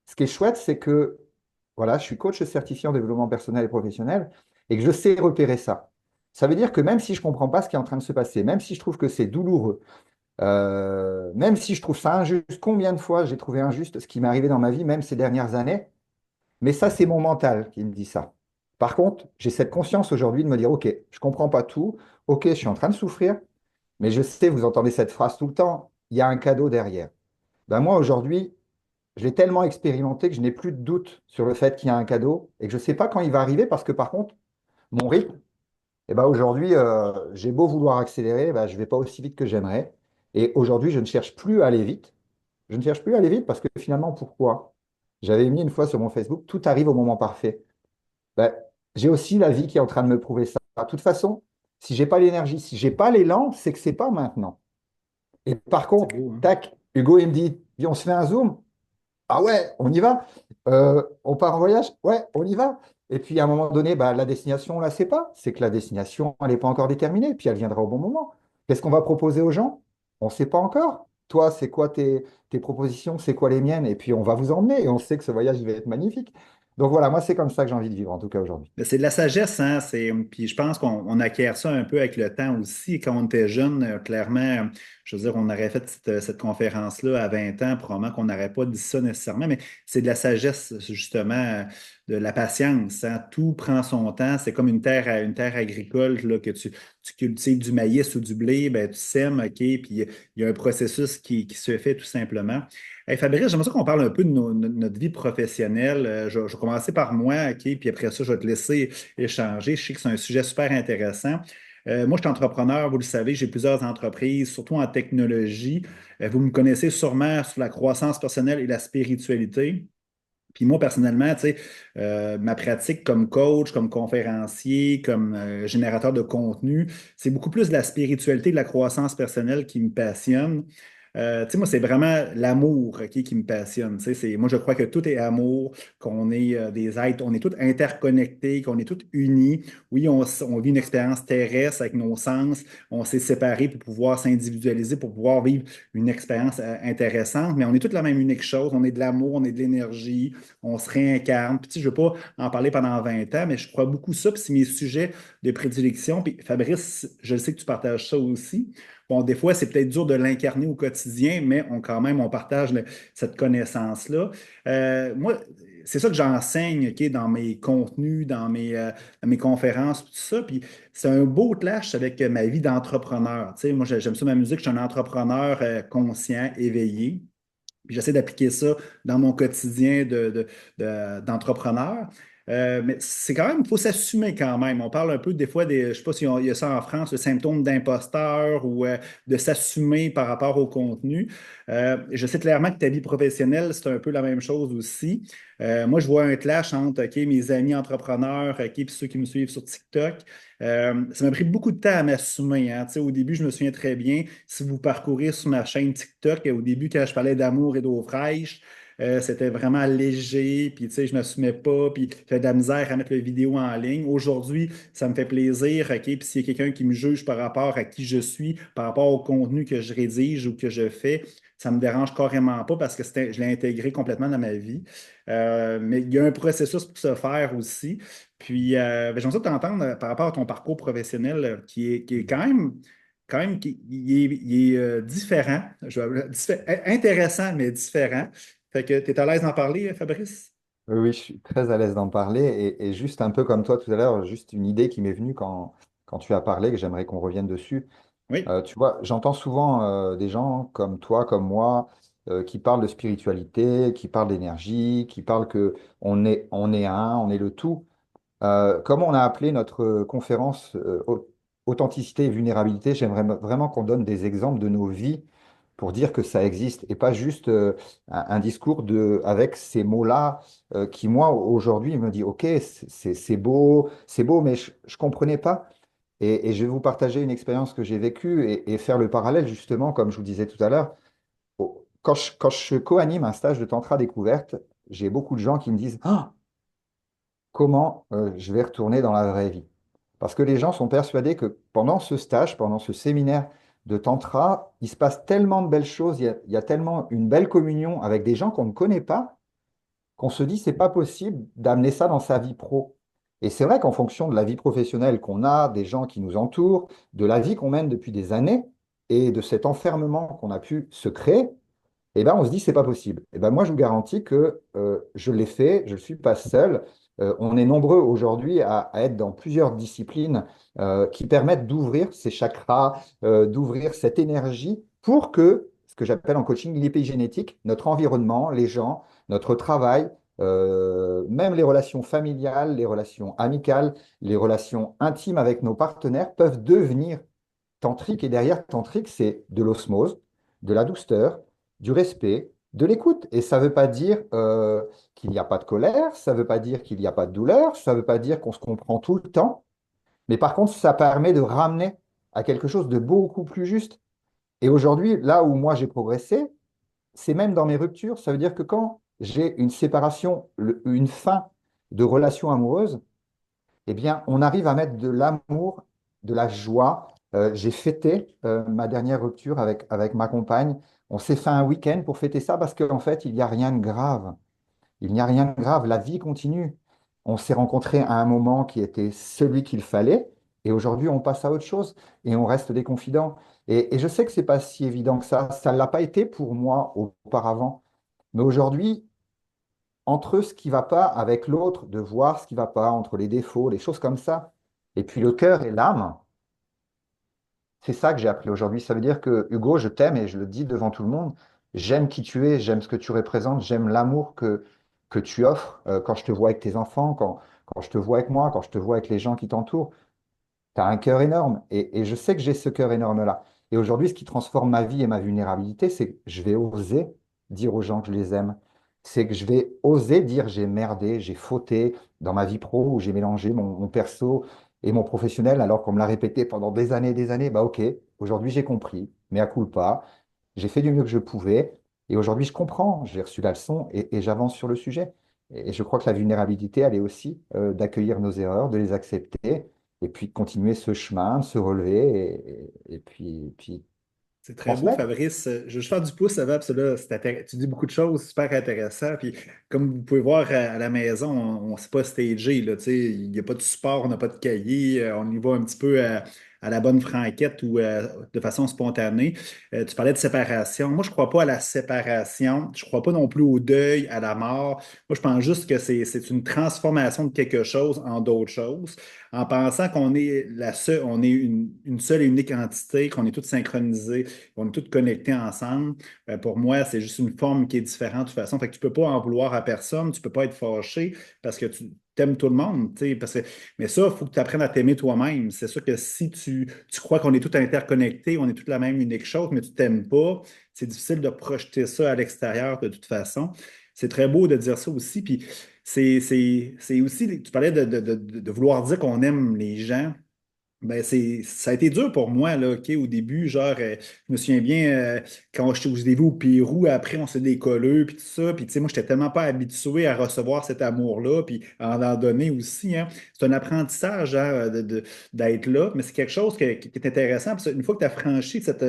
ce qui est chouette, c'est que voilà, je suis coach certifié en développement personnel et professionnel et que je sais repérer ça. Ça veut dire que même si je ne comprends pas ce qui est en train de se passer, même si je trouve que c'est douloureux, même si je trouve ça injuste, combien de fois j'ai trouvé injuste ce qui m'est arrivé dans ma vie, même ces dernières années, mais ça, c'est mon mental qui me dit ça. Par contre, j'ai cette conscience aujourd'hui de me dire, OK, je ne comprends pas tout, OK, je suis en train de souffrir, mais je sais, vous entendez cette phrase tout le temps, il y a un cadeau derrière. Ben moi, aujourd'hui, je l'ai tellement expérimenté que je n'ai plus de doute sur le fait qu'il y a un cadeau et que je ne sais pas quand il va arriver parce que par contre, mon rythme, eh ben aujourd'hui, j'ai beau vouloir accélérer, ben, je ne vais pas aussi vite que j'aimerais. Et aujourd'hui, je ne cherche plus à aller vite. Je ne cherche plus à aller vite parce que finalement, pourquoi? J'avais mis une fois sur mon Facebook, tout arrive au moment parfait. Ben, j'ai aussi la vie qui est en train de me prouver ça. De toute façon, si j'ai pas l'énergie, si j'ai pas l'élan, c'est que c'est pas maintenant. Et par C'est contre, beau, hein? tac, Hugo, il me dit, viens, on se fait un zoom. Ah ouais, on y va. On part en voyage? Ouais, on y va. Et puis à un moment donné, bah, la destination, on ne la sait pas. C'est que la destination, elle n'est pas encore déterminée, puis elle viendra au bon moment. Qu'est-ce qu'on va proposer aux gens? On ne sait pas encore. Toi, c'est quoi tes propositions? C'est quoi les miennes? Et puis on va vous emmener et on sait que ce voyage, il va être magnifique. Donc voilà, moi, c'est comme ça que j'ai envie de vivre, en tout cas aujourd'hui. Mais c'est de la sagesse, hein? Puis je pense qu'on acquiert ça un peu avec le temps aussi. Quand on était jeune, clairement, je veux dire, on aurait fait cette conférence-là à 20 ans, probablement qu'on n'aurait pas dit ça nécessairement, mais c'est de la sagesse, justement, de la patience, hein? Tout prend son temps. C'est comme une terre agricole là, que tu cultives du maïs ou du blé, ben, tu sèmes, OK, puis il y a un processus qui se fait tout simplement. Hey Fabrice, j'aimerais ça qu'on parle un peu de notre vie professionnelle. Je vais commencer par moi, OK, puis après ça, je vais te laisser échanger. Je sais que c'est un sujet super intéressant. Moi, je suis entrepreneur, vous le savez, j'ai plusieurs entreprises, surtout en technologie. Vous me connaissez sûrement sur la croissance personnelle et la spiritualité. Puis moi, personnellement, tu sais, ma pratique comme coach, comme conférencier, comme générateur de contenu, c'est beaucoup plus de la spiritualité, de la croissance personnelle qui me passionne. Tu sais, moi, c'est vraiment l'amour, OK, qui me passionne. Tu sais, moi, je crois que tout est amour, qu'on est des êtres, on est tous interconnectés, qu'on est tous unis. Oui, on vit une expérience terrestre avec nos sens, on s'est séparés pour pouvoir s'individualiser, pour pouvoir vivre une expérience intéressante, mais on est tous la même unique chose. On est de l'amour, on est de l'énergie, on se réincarne. Puis, tu sais, je ne veux pas en parler pendant 20 ans, mais je crois beaucoup ça, puis c'est mes sujets de prédilection. Puis, Fabrice, je sais que tu partages ça aussi. Bon, des fois, c'est peut-être dur de l'incarner au quotidien, mais quand même, on partage cette connaissance-là. Moi, c'est ça que j'enseigne, OK, dans mes contenus, dans mes conférences, tout ça. Puis c'est un beau clash avec ma vie d'entrepreneur. Tu sais, moi, j'aime ça ma musique, je suis un entrepreneur conscient, éveillé. Puis j'essaie d'appliquer ça dans mon quotidien d'entrepreneur. Mais c'est quand même, il faut s'assumer quand même. On parle un peu des fois des, je ne sais pas s'il y a ça en France, le symptôme d'imposteur ou de s'assumer par rapport au contenu. Je sais clairement que ta vie professionnelle, c'est un peu la même chose aussi. Moi, je vois un clash entre OK, mes amis entrepreneurs, OK, puis ceux qui me suivent sur TikTok. Ça m'a pris beaucoup de temps à m'assumer, hein. Tu sais, au début, je me souviens très bien, si vous parcourez sur ma chaîne TikTok, au début, quand je parlais d'amour et d'eau fraîche, c'était vraiment léger, puis tu sais, je ne m'assumais pas, puis j'avais de la misère à mettre la vidéo en ligne. Aujourd'hui, ça me fait plaisir, OK, puis s'il y a quelqu'un qui me juge par rapport à qui je suis, par rapport au contenu que je rédige ou que je fais, ça me dérange carrément pas parce que je l'ai intégré complètement dans ma vie. Mais il y a un processus pour se faire aussi. Puis, ben, j'aimerais ça t'entendre par rapport à ton parcours professionnel qui est quand même différent, intéressant, mais différent. Fait que tu es à l'aise d'en parler, Fabrice? Oui, oui, je suis très à l'aise d'en parler. Et juste un peu comme toi tout à l'heure, juste une idée qui m'est venue quand tu as parlé, que j'aimerais qu'on revienne dessus. Oui. Tu vois, j'entends souvent des gens comme toi, comme moi, qui parlent de spiritualité, qui parlent d'énergie, qui parlent que on est un, on est le tout. Comme on a appelé notre conférence Authenticité et vulnérabilité, j'aimerais vraiment qu'on donne des exemples de nos vies pour dire que ça existe et pas juste un discours avec ces mots-là qui, moi, aujourd'hui, me dit, OK, c'est beau, mais je ne comprenais pas. Et je vais vous partager une expérience que j'ai vécue et faire le parallèle, justement, comme je vous disais tout à l'heure. Quand je co-anime un stage de tantra découverte, j'ai beaucoup de gens qui me disent, ah, comment je vais retourner dans la vraie vie. Parce que les gens sont persuadés que pendant ce stage, pendant ce séminaire de tantra, il se passe tellement de belles choses, il y a tellement une belle communion avec des gens qu'on ne connaît pas, qu'on se dit c'est pas possible d'amener ça dans sa vie pro. Et c'est vrai qu'en fonction de la vie professionnelle qu'on a, des gens qui nous entourent, de la vie qu'on mène depuis des années et de cet enfermement qu'on a pu se créer, eh ben, on se dit, c'est pas possible. Eh ben, moi, je vous garantis que je l'ai fait, je ne suis pas seul. On est nombreux aujourd'hui à être dans plusieurs disciplines qui permettent d'ouvrir ces chakras, d'ouvrir cette énergie pour que, ce que j'appelle en coaching, l'épigénétique, notre environnement, les gens, notre travail, même les relations familiales, les relations amicales, les relations intimes avec nos partenaires peuvent devenir tantrique. Et derrière tantrique, c'est de l'osmose, de la douceur, du respect, de l'écoute. Et ça ne veut pas dire qu'il n'y a pas de colère, ça ne veut pas dire qu'il n'y a pas de douleur, ça ne veut pas dire qu'on se comprend tout le temps. Mais par contre, ça permet de ramener à quelque chose de beaucoup plus juste. Et aujourd'hui, là où moi j'ai progressé, c'est même dans mes ruptures. Ça veut dire que quand j'ai une séparation, une fin de relation amoureuse, eh bien, on arrive à mettre de l'amour, de la joie. J'ai fêté ma dernière rupture avec ma compagne. On s'est fait un week-end pour fêter ça parce qu'en fait, il n'y a rien de grave. Il n'y a rien de grave. La vie continue. On s'est rencontrés à un moment qui était celui qu'il fallait. Et aujourd'hui, on passe à autre chose et on reste des confidents. Et je sais que c'est pas si évident que ça. Ça ne l'a pas été pour moi auparavant. Mais aujourd'hui, entre ce qui ne va pas avec l'autre, de voir ce qui ne va pas, entre les défauts, les choses comme ça, et puis le cœur et l'âme, c'est ça que j'ai appris aujourd'hui. Ça veut dire que Hugo, je t'aime et je le dis devant tout le monde, j'aime qui tu es, j'aime ce que tu représentes, j'aime l'amour que tu offres quand je te vois avec tes enfants, quand je te vois avec moi, quand je te vois avec les gens qui t'entourent. Tu as un cœur énorme et je sais que j'ai ce cœur énorme-là. Et aujourd'hui, ce qui transforme ma vie et ma vulnérabilité, c'est que je vais oser dire aux gens que je les aime. C'est que je vais oser dire j'ai merdé, j'ai fauté dans ma vie pro où j'ai mélangé mon perso et mon professionnel alors qu'on me l'a répété pendant des années et des années. Bah ok, aujourd'hui j'ai compris, mais à culpa. j'ai fait du mieux que je pouvais. Et aujourd'hui, je comprends, j'ai reçu la leçon et j'avance sur le sujet. Et je crois que la vulnérabilité, elle est aussi d'accueillir nos erreurs, de les accepter, et puis de continuer ce chemin, de se relever, et puis C'est très beau, transmettre. Fabrice. Je veux juste faire du pouce avant, parce que là, tu dis beaucoup de choses super intéressantes. Puis, comme vous pouvez voir à la maison, on ne s'est pas stagé, là, tu sais. Il n'y a pas de support, on n'a pas de cahier. On y va un petit peu à la bonne franquette ou de façon spontanée. Tu parlais de séparation. Moi, je ne crois pas à la séparation. Je ne crois pas non plus au deuil, à la mort. Moi, je pense juste que c'est une transformation de quelque chose en d'autres choses, en pensant qu'on est on est une seule et unique entité, qu'on est tous synchronisés, qu'on est tous connectés ensemble. Pour moi, c'est juste une forme qui est différente de toute façon. Fait que tu peux pas en vouloir à personne, tu peux pas être fâché parce que tu t'aimes tout le monde, tu sais, mais ça, il faut que tu apprennes à t'aimer toi-même. C'est sûr que si tu crois qu'on est tous interconnectés, on est tous la même unique chose, mais tu t'aimes pas, c'est difficile de projeter ça à l'extérieur de toute façon. C'est très beau de dire ça aussi. Puis c'est aussi, tu parlais de vouloir dire qu'on aime les gens. Ben ça a été dur pour moi, là, OK, au début, genre, je me souviens bien, quand je l'ai vu au Pérou, après, on s'est décollé, puis tout ça, puis tu sais, moi, j'étais tellement pas habitué à recevoir cet amour-là, puis à en donner aussi, hein. C'est un apprentissage, hein, d'être là, mais c'est quelque chose qui est intéressant, parce qu'une fois que tu as franchi cette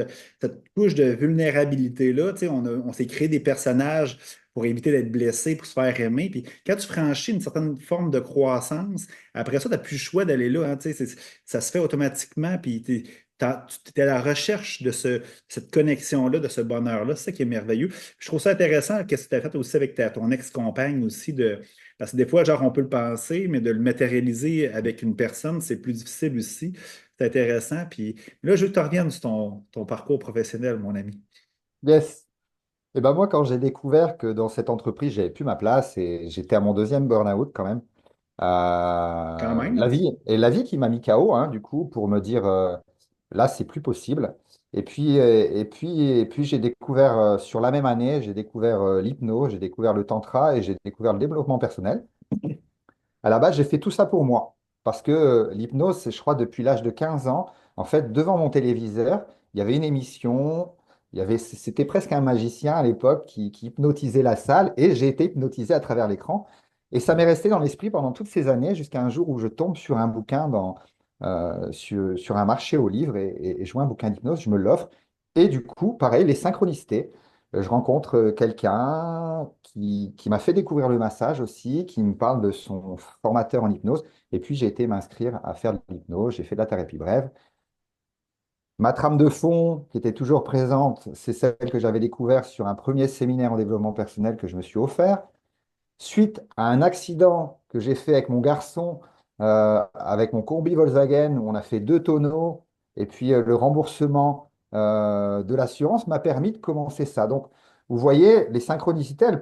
couche de vulnérabilité-là, tu sais, on s'est créé des personnages pour éviter d'être blessé, pour se faire aimer, puis quand tu franchis une certaine forme de croissance, après ça, tu n'as plus le choix d'aller là, hein, tu sais, ça se fait automatiquement, puis tu es à la recherche de cette connexion-là, de ce bonheur-là. C'est ça qui est merveilleux. Je trouve ça intéressant, qu'est-ce que tu as fait aussi avec ton ex-compagne aussi, parce que des fois, genre, on peut le penser, mais de le matérialiser avec une personne, c'est plus difficile aussi. C'est intéressant. Puis là, je veux que tu reviennes sur ton parcours professionnel, mon ami. Yes. Et ben moi, quand j'ai découvert que dans cette entreprise, j'avais plus ma place et j'étais à mon deuxième burn-out quand même, Quand même, hein? la vie qui m'a mis KO, hein, du coup, pour me dire là, c'est plus possible. Et puis j'ai découvert sur la même année, j'ai découvert l'hypnose, j'ai découvert le tantra et j'ai découvert le développement personnel. À la base, j'ai fait tout ça pour moi. Parce que l'hypnose, c'est, je crois, depuis l'âge de 15 ans, en fait, devant mon téléviseur, il y avait une émission, c'était presque un magicien à l'époque qui hypnotisait la salle et j'ai été hypnotisé à travers l'écran. Et ça m'est resté dans l'esprit pendant toutes ces années jusqu'à un jour où je tombe sur un bouquin sur un marché aux livres et je vois un bouquin d'hypnose, je me l'offre. Et du coup, pareil, les synchronicités. Je rencontre quelqu'un qui m'a fait découvrir le massage aussi, qui me parle de son formateur en hypnose. Et puis, j'ai été m'inscrire à faire de l'hypnose. J'ai fait de la thérapie brève. Ma trame de fond, qui était toujours présente, c'est celle que j'avais découverte sur un premier séminaire en développement personnel que je me suis offert. Suite à un accident que j'ai fait avec mon garçon, avec mon combi Volkswagen, où on a fait 2 tonneaux, et puis le remboursement de l'assurance m'a permis de commencer ça. Donc, vous voyez, les synchronicités, elles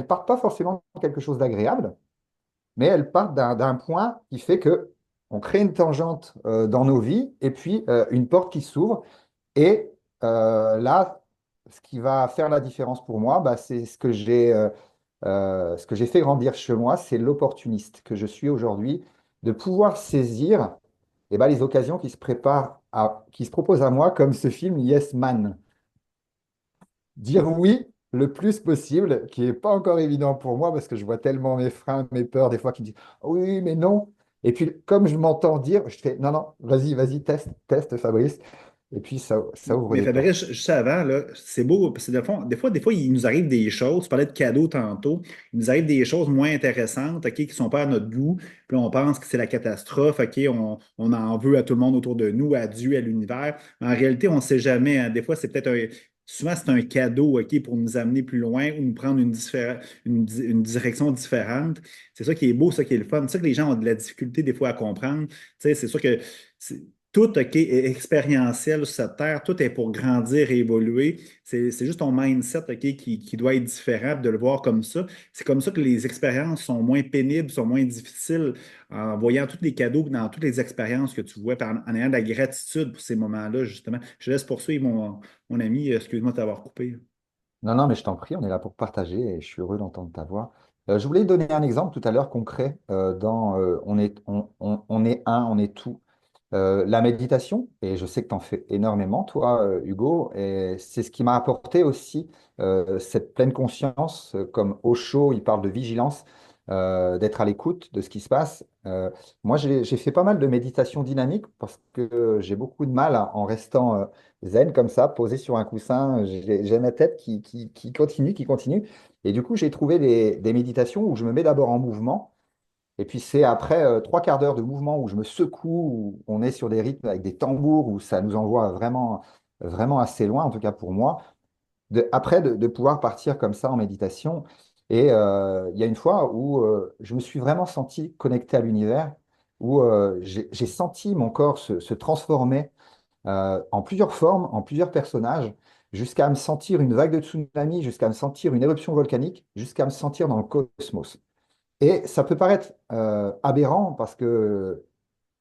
partent pas forcément de quelque chose d'agréable, mais elles partent d'un point qui fait que on crée une tangente dans nos vies, et puis une porte qui s'ouvre. Et là, ce qui va faire la différence pour moi, bah, c'est ce que j'ai fait grandir chez moi, c'est l'opportuniste que je suis aujourd'hui, de pouvoir saisir les occasions qui se proposent à moi, comme ce film Yes Man. Dire oui le plus possible, qui n'est pas encore évident pour moi, parce que je vois tellement mes freins, mes peurs, des fois qui me disent oui, mais non. Et puis, comme je m'entends dire, je fais non, non, vas-y, vas-y, teste, teste, Fabrice. Et puis, ça ouvre Mais des portes. Fabrice, juste avant, là, c'est beau, parce que des fois, il nous arrive des choses, tu parlais de cadeaux tantôt, il nous arrive des choses moins intéressantes, OK, qui ne sont pas à notre goût, puis là, on pense que c'est la catastrophe, OK, on en veut à tout le monde autour de nous, à Dieu, à l'univers. Mais en réalité, on ne sait jamais, hein. Des fois, souvent, c'est un cadeau, OK, pour nous amener plus loin ou nous prendre une direction différente. C'est ça qui est beau, ça qui est le fun. C'est ça que les gens ont de la difficulté des fois à comprendre. Tu sais, c'est sûr que tout, OK, est expérientiel sur cette terre, tout est pour grandir et évoluer. C'est juste ton mindset, OK, qui doit être différent, de le voir comme ça. C'est comme ça que les expériences sont moins pénibles, sont moins difficiles, en voyant tous les cadeaux, dans toutes les expériences que tu vois, puis en ayant de la gratitude pour ces moments-là, justement. Je laisse poursuivre mon ami, excuse-moi de t'avoir coupé. Non, non, mais je t'en prie, on est là pour partager et je suis heureux d'entendre ta voix. Je voulais donner un exemple tout à l'heure concret dans on est un, on est tout. La méditation, et je sais que tu en fais énormément, toi, Hugo, et c'est ce qui m'a apporté aussi cette pleine conscience, comme Osho, il parle de vigilance, d'être à l'écoute de ce qui se passe. Moi, j'ai fait pas mal de méditation dynamique parce que j'ai beaucoup de mal en restant zen comme ça, posé sur un coussin. J'ai ma tête qui continue, qui continue. Et du coup, j'ai trouvé des méditations où je me mets d'abord en mouvement. Et puis c'est après trois quarts d'heure de mouvement où je me secoue, où on est sur des rythmes avec des tambours, où ça nous envoie vraiment, vraiment assez loin, en tout cas pour moi, après de pouvoir partir comme ça en méditation. Et il y a une fois où je me suis vraiment senti connecté à l'univers, où j'ai senti mon corps se transformer en plusieurs formes, en plusieurs personnages, jusqu'à me sentir une vague de tsunami, jusqu'à me sentir une éruption volcanique, jusqu'à me sentir dans le cosmos. Et ça peut paraître aberrant parce que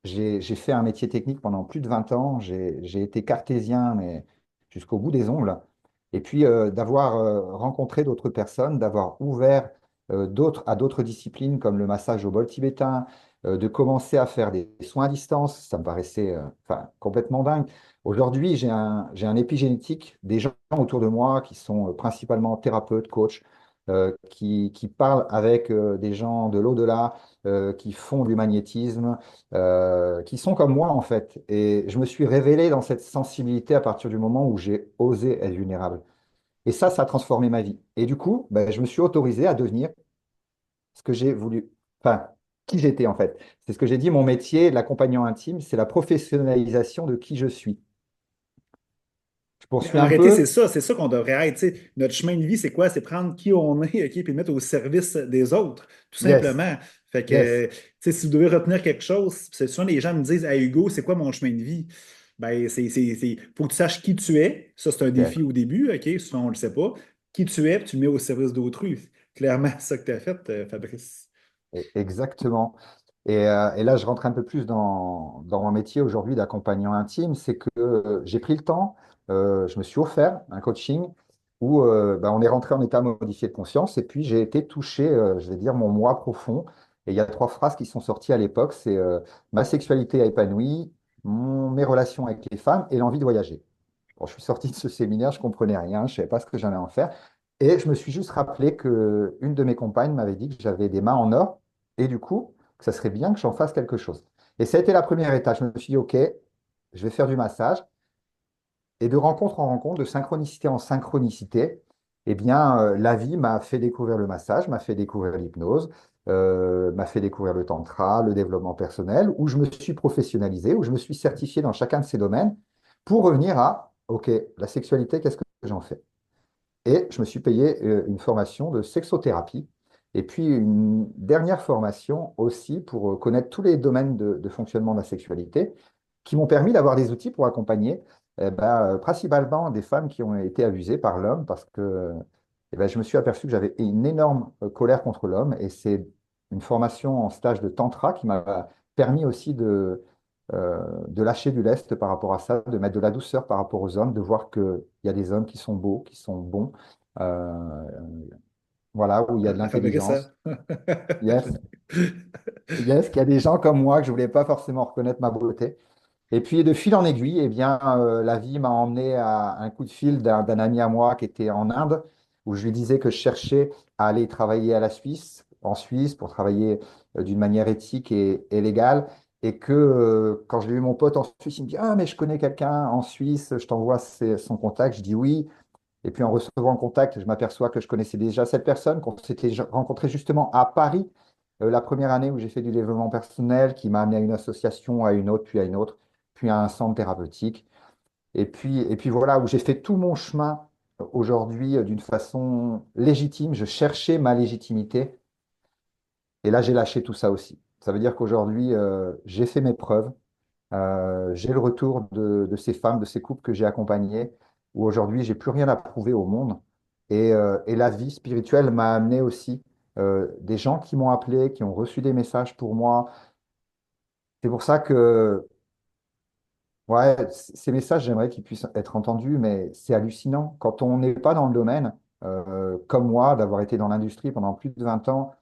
j'ai fait un métier technique pendant plus de 20 ans, j'ai été cartésien, mais jusqu'au bout des ongles. Et puis d'avoir rencontré d'autres personnes, d'avoir ouvert à d'autres disciplines comme le massage au bol tibétain, de commencer à faire des soins à distance, ça me paraissait enfin, complètement dingue. Aujourd'hui, j'ai un épigénétique, des gens autour de moi qui sont principalement thérapeutes, coachs, qui parlent avec des gens de l'au-delà, qui font du magnétisme, qui sont comme moi en fait. Et je me suis révélé dans cette sensibilité à partir du moment où j'ai osé être vulnérable. Et ça a transformé ma vie. Et du coup, ben, je me suis autorisé à devenir ce que j'ai voulu, enfin, qui j'étais en fait. C'est ce que j'ai dit, mon métier, l'accompagnant intime, c'est la professionnalisation de qui je suis. Je Mais poursuis en un réalité, peu. c'est ça qu'on devrait être. Tu sais. Notre chemin de vie, c'est quoi? C'est prendre qui on est, OK, puis le mettre au service des autres, tout Yes, simplement. Fait yes. que, tu sais, si vous devez retenir quelque chose, c'est souvent les gens me disent, Hey Hugo, c'est quoi mon chemin de vie? Ben, faut que tu saches qui tu es. Ça, c'est un Ok. défi au début, OK? Souvent, on ne le sait pas. Qui tu es, puis tu le mets au service d'autrui. Clairement, c'est ça que tu as fait, Fabrice. Exactement. Et là, je rentre un peu plus dans mon métier aujourd'hui d'accompagnant intime, c'est que j'ai pris le temps, je me suis offert un coaching où ben, on est rentré en état modifié de conscience et puis j'ai été touché, je vais dire, mon moi profond. Et il y a trois phrases qui sont sorties à l'époque, c'est ma sexualité a épanoui, mes relations avec les femmes et l'envie de voyager. Bon, je suis sorti de ce séminaire, je comprenais rien, je ne savais pas ce que j'allais en faire. Et je me suis juste rappelé que une de mes compagnes m'avait dit que j'avais des mains en or et du coup, que ça serait bien que j'en fasse quelque chose. Et ça a été la première étape. Je me suis dit, OK, je vais faire du massage. Et de rencontre en rencontre, de synchronicité en synchronicité, eh bien, la vie m'a fait découvrir le massage, m'a fait découvrir l'hypnose, m'a fait découvrir le tantra, le développement personnel, où je me suis professionnalisé, où je me suis certifié dans chacun de ces domaines pour revenir à, OK, la sexualité, qu'est-ce que j'en fais? Et je me suis payé une formation de sexothérapie et puis une dernière formation aussi pour connaître tous les domaines de fonctionnement de la sexualité qui m'ont permis d'avoir des outils pour accompagner principalement des femmes qui ont été abusées par l'homme parce que je me suis aperçu que j'avais une énorme colère contre l'homme et c'est une formation en stage de tantra qui m'a permis aussi de lâcher du lest par rapport à ça, de mettre de la douceur par rapport aux hommes, de voir qu'il y a des hommes qui sont beaux, qui sont bons, euh, voilà, où il y a de À Fabrice, ça. l'intelligence. Yes, yes, qu'il y a des gens comme moi que je voulais pas forcément reconnaître ma beauté. Et puis de fil en aiguille, eh bien, la vie m'a emmené à un coup de fil d'un ami à moi qui était en Inde, où je lui disais que je cherchais à aller travailler à la Suisse, en Suisse, pour travailler d'une manière éthique et légale. Et que quand j'ai eu mon pote en Suisse, il me dit, ah, mais je connais quelqu'un en Suisse, je t'envoie son contact. Je dis oui. Et puis en recevant le contact, je m'aperçois que je connaissais déjà cette personne, qu'on s'était rencontré justement à Paris la première année où j'ai fait du développement personnel, qui m'a amené à une association, à une autre, puis à une autre, puis à un centre thérapeutique. Et puis voilà, où j'ai fait tout mon chemin aujourd'hui d'une façon légitime. Je cherchais ma légitimité. Et là, j'ai lâché tout ça aussi. Ça veut dire qu'aujourd'hui, j'ai fait mes preuves. J'ai le retour de ces femmes, de ces couples que j'ai accompagnés, où aujourd'hui, j'ai plus rien à prouver au monde. Et la vie spirituelle m'a amené aussi des gens qui m'ont appelé, qui ont reçu des messages pour moi. C'est pour ça que, ouais, ces messages, j'aimerais qu'ils puissent être entendus, mais c'est hallucinant. Quand on n'est pas dans le domaine, comme moi, d'avoir été dans l'industrie pendant plus de 20 ans,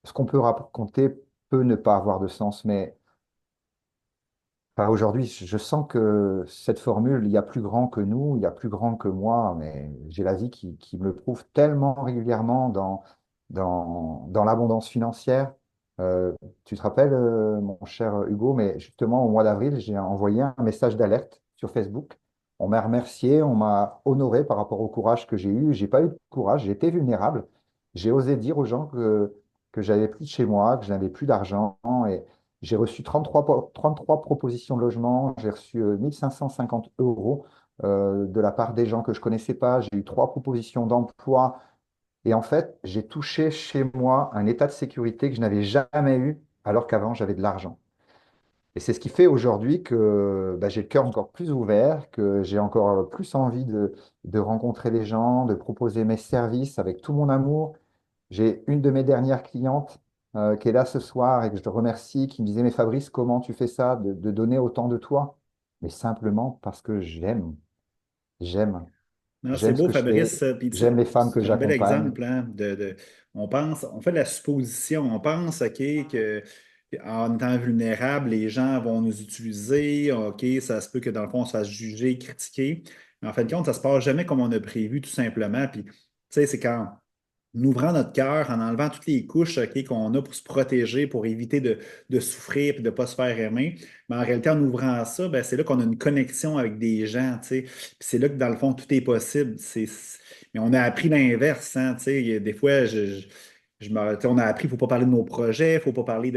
ce qu'on peut raconter peut ne pas avoir de sens, mais Enfin, aujourd'hui, je sens que cette formule, il y a plus grand que nous, il y a plus grand que moi, mais j'ai la vie qui me le prouve tellement régulièrement dans l'abondance financière. Euh, Tu te rappelles, mon cher Hugo, mais justement, au mois d'avril, j'ai envoyé un message d'alerte sur Facebook. On m'a remercié, on m'a honoré par rapport au courage que j'ai eu. J'ai pas eu de courage, j'ai été vulnérable. J'ai osé dire aux gens que j'avais plus de chez moi, que je n'avais plus d'argent. J'ai reçu 33 propositions de logement, j'ai reçu 1550 euros de la part des gens que je connaissais pas, j'ai eu 3 propositions d'emploi et en fait, j'ai touché chez moi un état de sécurité que je n'avais jamais eu alors qu'avant j'avais de l'argent. Et c'est ce qui fait aujourd'hui que bah, j'ai le cœur encore plus ouvert, que j'ai encore plus envie de rencontrer les gens, de proposer mes services avec tout mon amour. J'ai une de mes dernières clientes qui est là ce soir et que je te remercie, qui me disait, mais Fabrice, comment tu fais ça, de donner autant de toi? Mais simplement parce que j'aime, Non, c'est j'aime ce beau, que je fais, Fabrice. Puis, tu j'aime sais, les femmes que c'est un bel j'accompagne. exemple, hein, on pense, on fait de la supposition. On pense, OK, que en étant vulnérable, les gens vont nous utiliser. OK, ça se peut que dans le fond, on se fasse juger, critiquer. Mais en fin de compte, ça se passe jamais comme on a prévu, tout simplement. Puis, tu sais, c'est quand en ouvrant notre cœur, en enlevant toutes les couches OK, qu'on a pour se protéger, pour éviter de souffrir et de ne pas se faire aimer. Mais en réalité, en ouvrant ça, ben, c'est là qu'on a une connexion avec des gens. Tu sais. Puis c'est là que, dans le fond, tout est possible. Mais on a appris l'inverse. Hein, tu sais. Il y a des fois, tu sais, on a appris qu'il ne faut pas parler de nos projets, il ne faut pas parler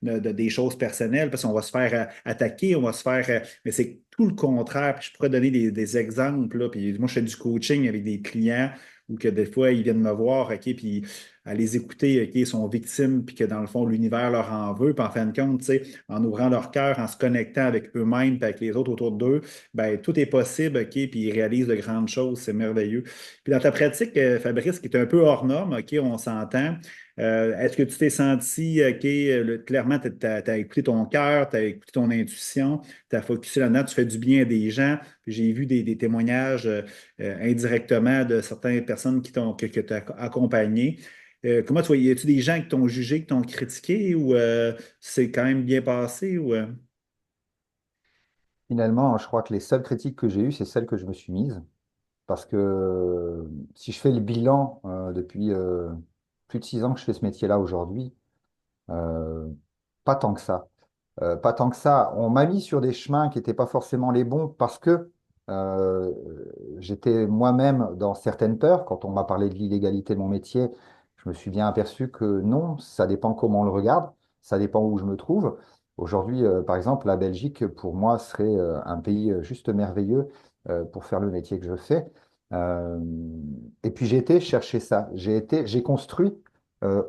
des choses personnelles parce qu'on va se faire attaquer, on va se faire. Mais c'est tout le contraire. Puis je pourrais donner des exemples. Là. Puis moi, je fais du coaching avec des clients ou que des fois, ils viennent me voir, OK, puis à les écouter, OK, ils sont victimes, puis que dans le fond, l'univers leur en veut. Puis en fin de compte, tu sais, en ouvrant leur cœur, en se connectant avec eux-mêmes, puis avec les autres autour d'eux, ben tout est possible, OK, puis ils réalisent de grandes choses, c'est merveilleux. Puis dans ta pratique, Fabrice, qui est un peu hors norme, OK, on s'entend, est-ce que tu t'es senti, OK, clairement, tu as écouté ton cœur, tu as écouté ton intuition, tu as focusé là-dedans, tu fais du bien à des gens, puis j'ai vu des témoignages indirectement de certaines personnes que tu as accompagnées. Comment tu vois, y a-tu des gens qui t'ont jugé, qui t'ont critiqué ou c'est quand même bien passé ou Finalement, je crois que les seules critiques que j'ai eues, c'est celles que je me suis mises. Parce que si je fais le bilan depuis plus de 6 ans que je fais ce métier-là aujourd'hui, euh, pas tant que ça. Pas tant que ça. On m'a mis sur des chemins qui n'étaient pas forcément les bons parce que euh, j'étais moi-même dans certaines peurs. Quand on m'a parlé de l'illégalité de mon métier, je me suis bien aperçu que non, ça dépend comment on le regarde, ça dépend où je me trouve. Aujourd'hui, par exemple, la Belgique, pour moi, serait un pays juste merveilleux pour faire le métier que je fais. Euh, et puis j'ai été chercher ça. J'ai construit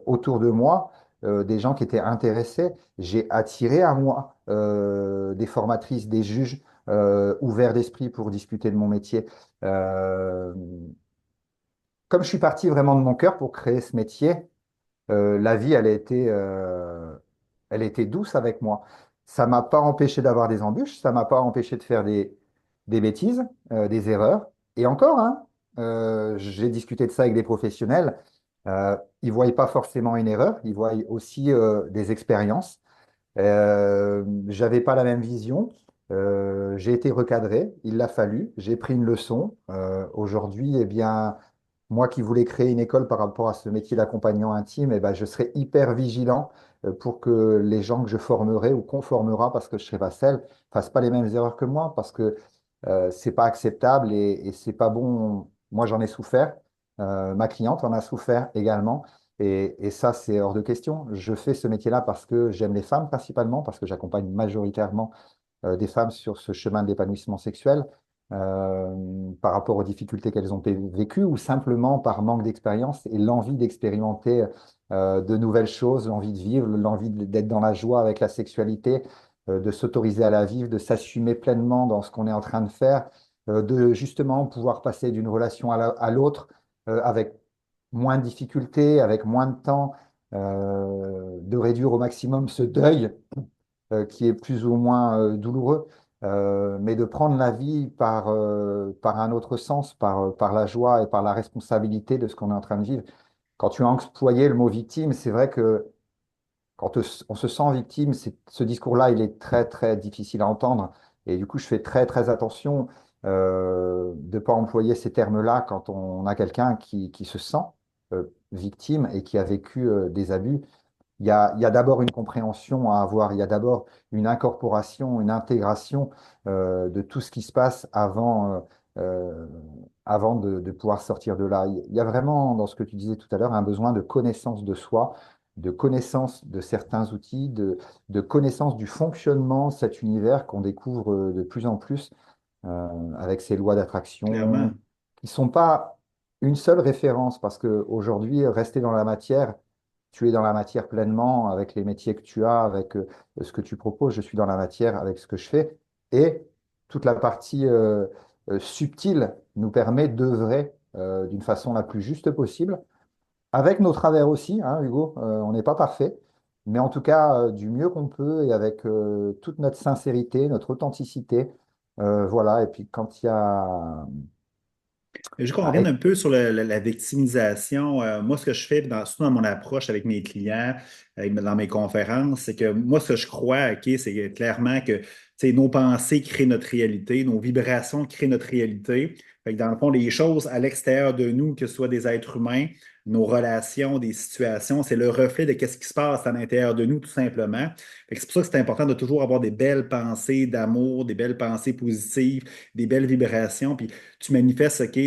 autour de moi des gens qui étaient intéressés. J'ai attiré à moi des formatrices, des juges ouverts d'esprit pour discuter de mon métier. Euh, Comme je suis parti vraiment de mon cœur pour créer ce métier, la vie, elle a été douce avec moi. Ça m'a pas empêché d'avoir des embûches, ça m'a pas empêché de faire des bêtises, des erreurs. Et encore, hein, j'ai discuté de ça avec des professionnels. Ils ne voient pas forcément une erreur, ils voient aussi des expériences. J'avais pas la même vision. J'ai été recadré, il l'a fallu, j'ai pris une leçon. Aujourd'hui, eh bien, moi qui voulais créer une école par rapport à ce métier d'accompagnant intime, eh ben, je serai hyper vigilant pour que les gens que je formerai ou qu'on formera, parce que je serai pas seul, fassent pas les mêmes erreurs que moi, parce que c'est pas acceptable et c'est pas bon. Moi, j'en ai souffert. Ma cliente en a souffert également. Et ça, c'est hors de question. Je fais ce métier-là parce que j'aime les femmes principalement, parce que j'accompagne majoritairement des femmes sur ce chemin de l'épanouissement sexuel par rapport aux difficultés qu'elles ont vécues ou simplement par manque d'expérience et l'envie d'expérimenter de nouvelles choses, l'envie de vivre, l'envie d'être dans la joie avec la sexualité, de s'autoriser à la vivre, de s'assumer pleinement dans ce qu'on est en train de faire, de justement pouvoir passer d'une relation à l'autre avec moins de difficultés, avec moins de temps, de réduire au maximum ce deuil qui est plus ou moins douloureux, mais de prendre la vie par un autre sens, par la joie et par la responsabilité de ce qu'on est en train de vivre. Quand tu as employé le mot victime, c'est vrai que quand on se sent victime, ce discours-là, il est très, très difficile à entendre. Et du coup, je fais très, très attention de ne pas employer ces termes-là quand on a quelqu'un qui se sent victime et qui a vécu des abus. Il y a d'abord une compréhension à avoir, il y a d'abord une incorporation, une intégration de tout ce qui se passe euh, avant de pouvoir sortir de là. Il y a vraiment, dans ce que tu disais tout à l'heure, un besoin de connaissance de soi, de connaissance de certains outils, de connaissance du fonctionnement de cet univers qu'on découvre de plus en plus avec ces lois d'attraction clairement. qui sont pas une seule référence, parce qu'aujourd'hui, rester dans la matière, tu es dans la matière pleinement avec les métiers que tu as, avec ce que tu proposes, je suis dans la matière avec ce que je fais, et toute la partie subtile nous permet d'œuvrer d'une façon la plus juste possible, avec nos travers aussi, hein, Hugo, on n'est pas parfait. Mais en tout cas, du mieux qu'on peut et avec toute notre sincérité, notre authenticité, voilà. Et puis quand il y a... Juste qu'on revienne avec- un peu sur la victimisation. Moi, ce que je fais, surtout dans mon approche avec mes clients, dans mes conférences, c'est que moi, ce que je crois, OK, c'est que clairement que tu sais, nos pensées créent notre réalité, nos vibrations créent notre réalité. Fait que dans le fond, les choses à l'extérieur de nous, que ce soit des êtres humains, nos relations, des situations, c'est le reflet de ce qui se passe à l'intérieur de nous, tout simplement. Fait que c'est pour ça que c'est important de toujours avoir des belles pensées d'amour, des belles pensées positives, des belles vibrations. Puis tu manifestes, OK,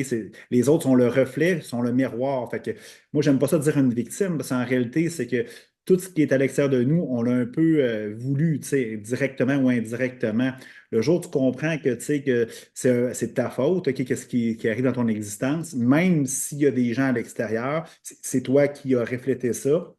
les autres sont le reflet, sont le miroir. Fait que moi, j'aime pas ça dire une victime, parce qu'en réalité, c'est que tout ce qui est à l'extérieur de nous, on l'a un peu voulu, tu sais, directement ou indirectement. Le jour où tu comprends que, tu sais, que c'est de ta faute, OK, qu'est-ce qui arrive dans ton existence, même s'il y a des gens à l'extérieur, c'est toi qui as reflété ça,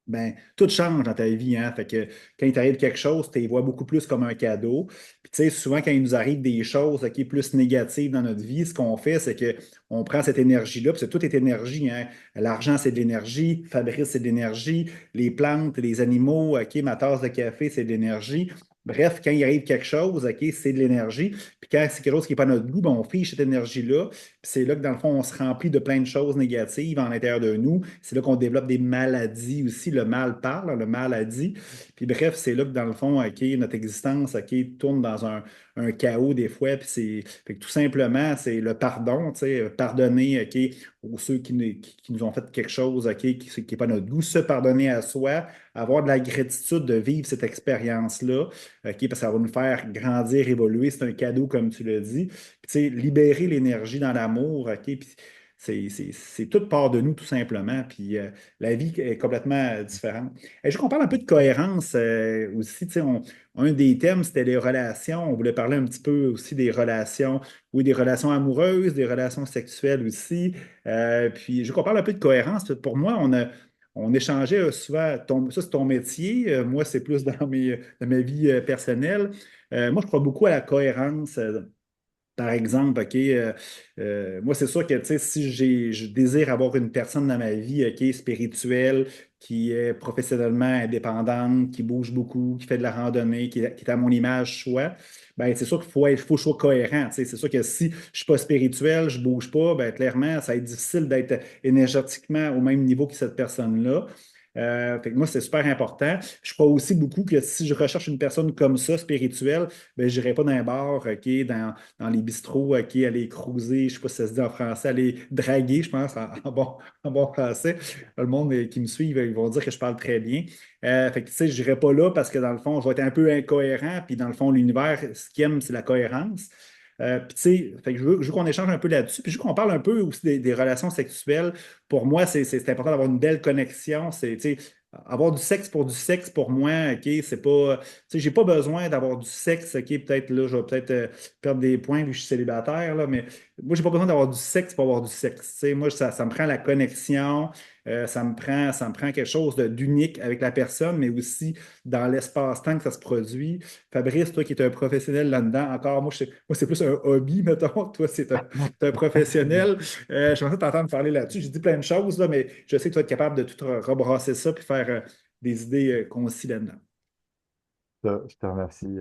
ben, tout change dans ta vie, hein. Fait que quand il t'arrive quelque chose, tu les vois beaucoup plus comme un cadeau. Puis tu sais, souvent quand il nous arrive des choses qui plus négatives dans notre vie, ce qu'on fait, c'est que on prend cette énergie-là, puis tout est énergie, hein. L'argent, c'est de l'énergie, Fabrice, c'est de l'énergie, les plantes, les animaux, OK, ma tasse de café, c'est de l'énergie. Bref, quand il arrive quelque chose, OK, c'est de l'énergie. Puis quand c'est quelque chose qui n'est pas à notre goût, ben, on fiche cette énergie-là. Puis c'est là que, dans le fond, on se remplit de plein de choses négatives en l'intérieur de nous. C'est là qu'on développe des maladies aussi. Le mal parle, hein, le mal a dit. Puis bref, c'est là que, dans le fond, OK, notre existence, OK, tourne dans un chaos des fois. Puis c'est, fait que tout simplement, c'est le pardon, tu sais, pardonner, OK, aux ceux qui nous ont fait quelque chose, OK, qui n'est pas notre goût, se pardonner à soi, avoir de la gratitude de vivre cette expérience-là, OK, parce que ça va nous faire grandir, évoluer. C'est un cadeau, comme tu l'as dit. Puis, tu sais, libérer l'énergie dans l'amour, OK, puis c'est toute part de nous, tout simplement. Puis la vie est complètement différente. Et je veux qu'on parle un peu de cohérence aussi. Tu sais, un des thèmes, c'était les relations. On voulait parler un petit peu aussi des relations, oui, des relations amoureuses, des relations sexuelles aussi. Puis je veux qu'on parle un peu de cohérence. Pour moi, on échangeait souvent, ça c'est ton métier, moi c'est plus dans ma vie personnelle. Moi, je crois beaucoup à la cohérence. Par exemple, OK, moi, c'est sûr que, tu sais, si je désire avoir une personne dans ma vie, OK, spirituelle, qui est professionnellement indépendante, qui bouge beaucoup, qui fait de la randonnée, qui est à mon image, soit, ben, c'est sûr faut que je sois cohérent, tu sais. C'est sûr que si je ne suis pas spirituel, je ne bouge pas, ben, clairement, ça va être difficile d'être énergétiquement au même niveau que cette personne-là. Fait que moi, c'est super important. Je crois aussi beaucoup que si je recherche une personne comme ça, spirituelle, ben, je n'irai pas dans un bar, OK, dans les bistrots, OK, aller cruiser, je ne sais pas si ça se dit en français, aller draguer, je pense, en bon français. Le monde qui me suit, ils vont dire que je parle très bien. Fait que, tu sais, je n'irai pas là parce que dans le fond, je vais être un peu incohérent, puis dans le fond, l'univers, ce qu'il aime, c'est la cohérence. Puis, tu sais, fait que je veux qu'on échange un peu là-dessus, puis je veux qu'on parle un peu aussi des relations sexuelles. Pour moi, c'est important d'avoir une belle connexion. C'est, tu sais, avoir du sexe pour du sexe, pour moi, OK, c'est pas. Tu sais, j'ai pas besoin d'avoir du sexe, OK, peut-être là, je vais peut-être perdre des points vu que je suis célibataire, là, mais moi, j'ai pas besoin d'avoir du sexe pour avoir du sexe. Tu sais, moi, ça me prend la connexion, ça me prend quelque chose d'unique avec la personne, mais aussi dans l'espace-temps que ça se produit. Fabrice, toi qui es un professionnel là-dedans, encore, moi, c'est plus un hobby, mettons. Toi, t'es un professionnel. Je pensais t'entendre parler là-dessus. J'ai dit plein de choses, là, mais je sais que tu vas être capable de tout rebrasser ça puis faire des idées concis là-dedans. Je te remercie.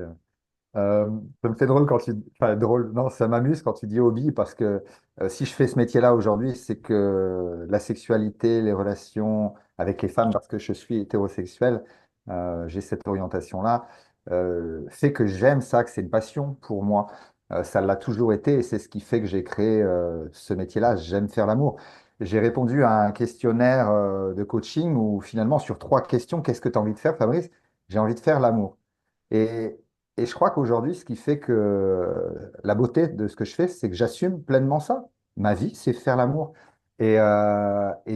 Ça me fait drôle quand tu... Enfin, drôle, non, ça m'amuse quand tu dis hobby parce que si je fais ce métier-là aujourd'hui, c'est que la sexualité, les relations avec les femmes, parce que je suis hétérosexuel, j'ai cette orientation-là, fait que j'aime ça, que c'est une passion pour moi. Ça l'a toujours été et c'est ce qui fait que j'ai créé ce métier-là. J'aime faire l'amour. J'ai répondu à un questionnaire de coaching où finalement, sur 3 questions, qu'est-ce que tu as envie de faire, Fabrice? J'ai envie de faire l'amour. Et, et je crois qu'aujourd'hui, ce qui fait que la beauté de ce que je fais, c'est que j'assume pleinement ça. Ma vie, c'est faire l'amour. Et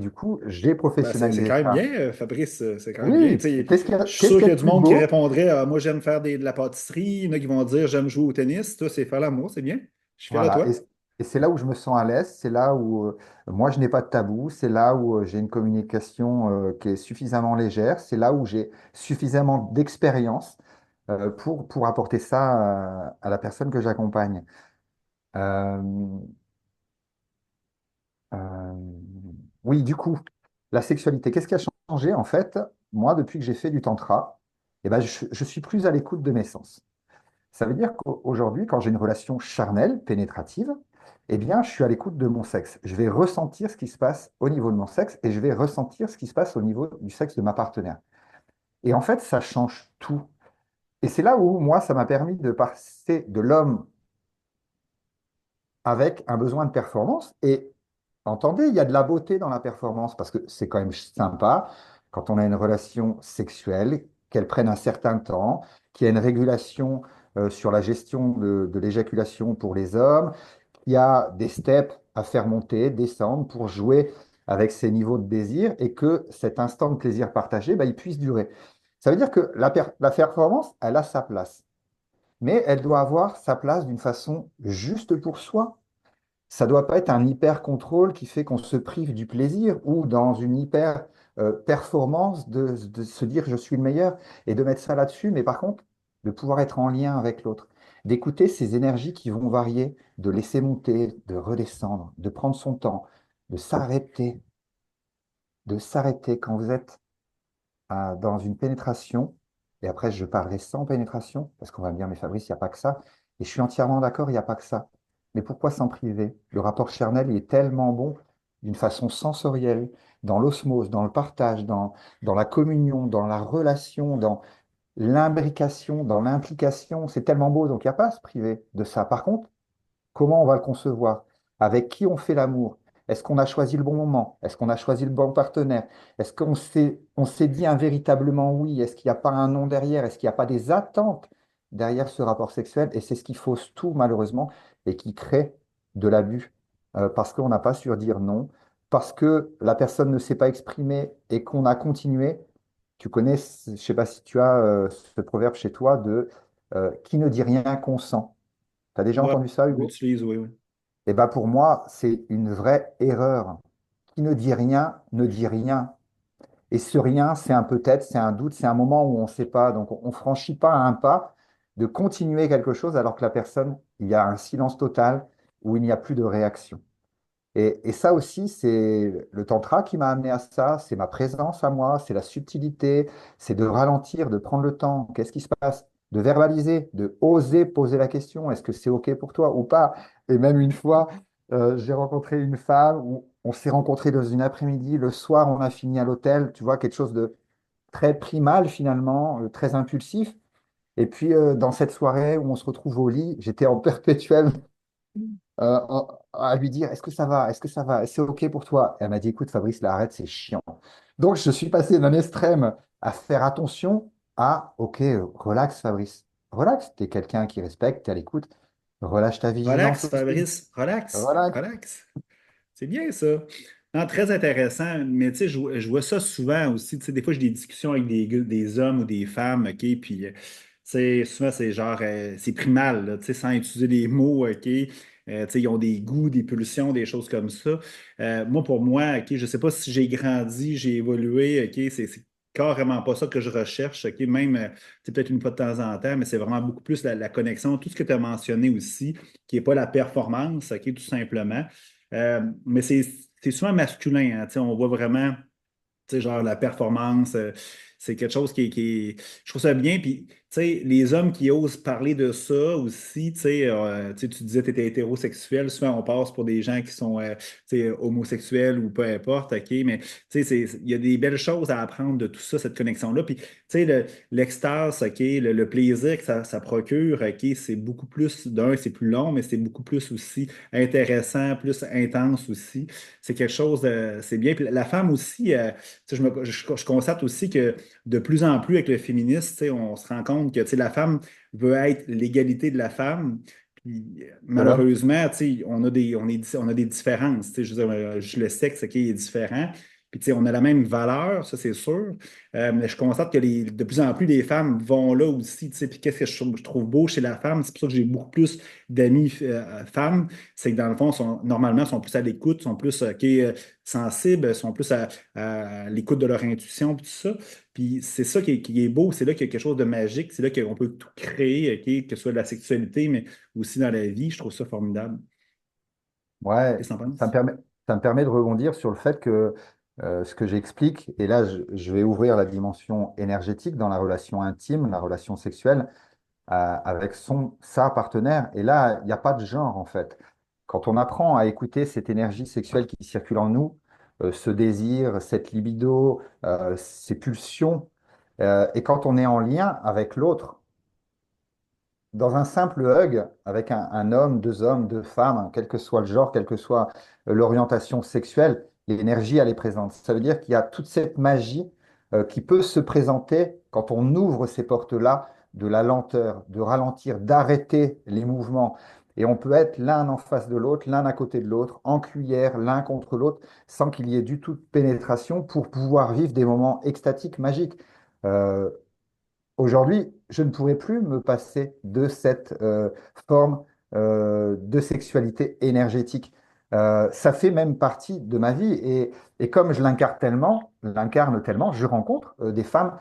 du coup, j'ai Ben, c'est professionnalisé quand même ça. bien, Fabrice, c'est quand même bien. Tu Oui, sais, je suis qu'est-ce sûr qu'il y qu'il a y a de du plus monde qui beau? répondrait moi j'aime faire de la pâtisserie. Il y en a qui vont dire j'aime jouer au tennis. Toi, c'est faire l'amour, c'est bien. Je suis fier de Voilà. toi. Et c'est là où je me sens à l'aise, c'est là où moi je n'ai pas de tabou, c'est là où j'ai une communication qui est suffisamment légère, c'est là où j'ai suffisamment d'expérience pour apporter ça à la personne que j'accompagne. Euh, euh, oui, du coup, la sexualité, qu'est-ce qui a changé en fait? Moi, depuis que j'ai fait du tantra, eh ben, je suis plus à l'écoute de mes sens. Ça veut dire qu'aujourd'hui, quand j'ai une relation charnelle, pénétrative, eh bien, je suis à l'écoute de mon sexe. Je vais ressentir ce qui se passe au niveau de mon sexe et je vais ressentir ce qui se passe au niveau du sexe de ma partenaire. Et en fait, ça change tout. Et c'est là où, moi, ça m'a permis de passer de l'homme avec un besoin de performance. Et entendez, il y a de la beauté dans la performance parce que c'est quand même sympa quand on a une relation sexuelle, qu'elle prenne un certain temps, qu'il y ait une régulation sur la gestion de l'éjaculation pour les hommes, qu'il y a des steps à faire monter, descendre pour jouer avec ces niveaux de désir et que cet instant de plaisir partagé, bah, il puisse durer. Ça veut dire que la performance, elle a sa place, mais elle doit avoir sa place d'une façon juste pour soi. Ça ne doit pas être un hyper contrôle qui fait qu'on se prive du plaisir ou dans une hyper performance de se dire je suis le meilleur et de mettre ça là-dessus, mais par contre, de pouvoir être en lien avec l'autre, d'écouter ces énergies qui vont varier, de laisser monter, de redescendre, de prendre son temps, de de s'arrêter quand vous êtes dans une pénétration, et après je parlerai sans pénétration, parce qu'on va me dire, mais Fabrice, il n'y a pas que ça. Et je suis entièrement d'accord, il n'y a pas que ça. Mais pourquoi s'en priver? Le rapport charnel, il est tellement bon d'une façon sensorielle, dans l'osmose, dans le partage, dans la communion, dans la relation, dans l'imbrication, dans l'implication. C'est tellement beau, donc il n'y a pas à se priver de ça. Par contre, comment on va le concevoir? Avec qui on fait l'amour? Est-ce qu'on a choisi le bon moment? Est-ce qu'on a choisi le bon partenaire? Est-ce on s'est dit un véritablement oui? Est-ce qu'il n'y a pas un non derrière? Est-ce qu'il n'y a pas des attentes derrière ce rapport sexuel? Et c'est ce qui fausse tout, malheureusement, et qui crée de l'abus. Parce qu'on n'a pas su dire non, parce que la personne ne s'est pas exprimée et qu'on a continué. Tu connais, je ne sais pas si tu as ce proverbe chez toi de qui ne dit rien consent. Tu as déjà Ouais, entendu ça, on Hugo? l'utilise, oui, oui. Eh ben pour moi, c'est une vraie erreur. Qui ne dit rien, ne dit rien. Et ce rien, c'est un peut-être, c'est un doute, c'est un moment où on ne sait pas. Donc, on ne franchit pas un pas de continuer quelque chose alors que la personne, il y a un silence total où il n'y a plus de réaction. Et ça aussi, c'est le tantra qui m'a amené à ça, c'est ma présence à moi, c'est la subtilité, c'est de ralentir, de prendre le temps. Qu'est-ce qui se passe? De verbaliser, de oser poser la question, est-ce que c'est OK pour toi ou pas? Et même une fois, j'ai rencontré une femme où on s'est rencontrés dans une après-midi, le soir, on a fini à l'hôtel, tu vois, quelque chose de très primal finalement, très impulsif. Et puis, dans cette soirée où on se retrouve au lit, j'étais en perpétuel à lui dire, est-ce que ça va? Est-ce que ça va? C'est OK pour toi? Elle m'a dit, écoute, Fabrice, là, arrête, c'est chiant. Donc, je suis passé d'un extrême à faire attention à, OK, relax, Fabrice. Relax, tu es quelqu'un qui respecte, tu es à l'écoute. Relâche ta vigilance Relax, aussi. Fabrice, relax, Relax. relax. C'est bien ça. Non, très intéressant, mais tu sais, je vois ça souvent aussi. Tu sais, des fois, j'ai des discussions avec des hommes ou des femmes, OK, puis tu sais, souvent, c'est genre, c'est primal, là, tu sais, sans utiliser des mots, OK. Tu sais, ils ont des goûts, des pulsions, des choses comme ça. Moi, pour moi, OK, je sais pas si j'ai grandi, j'ai évolué, OK, c'est carrément pas ça que je recherche, OK, même, c'est peut-être une fois de temps en temps, mais c'est vraiment beaucoup plus la connexion, tout ce que tu as mentionné aussi, qui n'est pas la performance, OK, tout simplement. Mais c'est souvent masculin, hein, tu sais, on voit vraiment, tu sais, genre la performance. c'est quelque chose je trouve ça bien. Puis, tu sais, les hommes qui osent parler de ça aussi, tu sais, tu disais que tu étais hétérosexuel, souvent on passe pour des gens qui sont, tu sais, homosexuels ou peu importe, OK, mais tu sais, il y a des belles choses à apprendre de tout ça, cette connexion-là. Puis, tu sais, l'extase, OK, le plaisir que ça procure, OK, c'est beaucoup plus, d'un, c'est plus long, mais c'est beaucoup plus aussi intéressant, plus intense aussi. C'est quelque chose de, c'est bien. Puis la femme aussi, tu sais, je constate aussi que de plus en plus avec le féminisme, tu sais, on se rend compte que tu sais, la femme veut être l'égalité de la femme. Puis, De l'homme. malheureusement, tu sais, on a des différences. Tu sais, je veux dire, juste le sexe, OK, est différent. Puis, tu sais, on a la même valeur, ça, c'est sûr. Mais je constate que de plus en plus, les femmes vont là aussi. Tu sais, puis, qu'est-ce que je trouve beau chez la femme? C'est pour ça que j'ai beaucoup plus d'amis femmes. C'est que dans le fond, normalement, sont plus à l'écoute, sont plus OK, sensibles, sont plus à l'écoute de leur intuition, puis tout ça. Puis c'est ça qui est beau, c'est là qu'il y a quelque chose de magique, c'est là qu'on peut tout créer, OK, que ce soit de la sexualité, mais aussi dans la vie. Je trouve ça formidable. Ouais, Qu'est-ce que t'en ça me penses? permet, ça me permet de rebondir sur le fait que ce que j'explique, et là je vais ouvrir la dimension énergétique dans la relation intime, la relation sexuelle, avec sa partenaire. Et là, il n'y a pas de genre en fait. Quand on apprend à écouter cette énergie sexuelle qui circule en nous, ce désir, cette libido, ces pulsions, et quand on est en lien avec l'autre, dans un simple hug avec un homme, deux hommes, deux femmes, hein, quel que soit le genre, quelle que soit l'orientation sexuelle, l'énergie, elle est présente. Ça veut dire qu'il y a toute cette magie qui peut se présenter quand on ouvre ces portes-là de la lenteur, de ralentir, d'arrêter les mouvements. Et on peut être l'un en face de l'autre, l'un à côté de l'autre, en cuillère, l'un contre l'autre, sans qu'il y ait du tout de pénétration pour pouvoir vivre des moments extatiques, magiques. Euh, Aujourd'hui, je ne pourrais plus me passer de cette forme de sexualité énergétique. Ça fait même partie de ma vie et comme je l'incarne tellement, je rencontre des femmes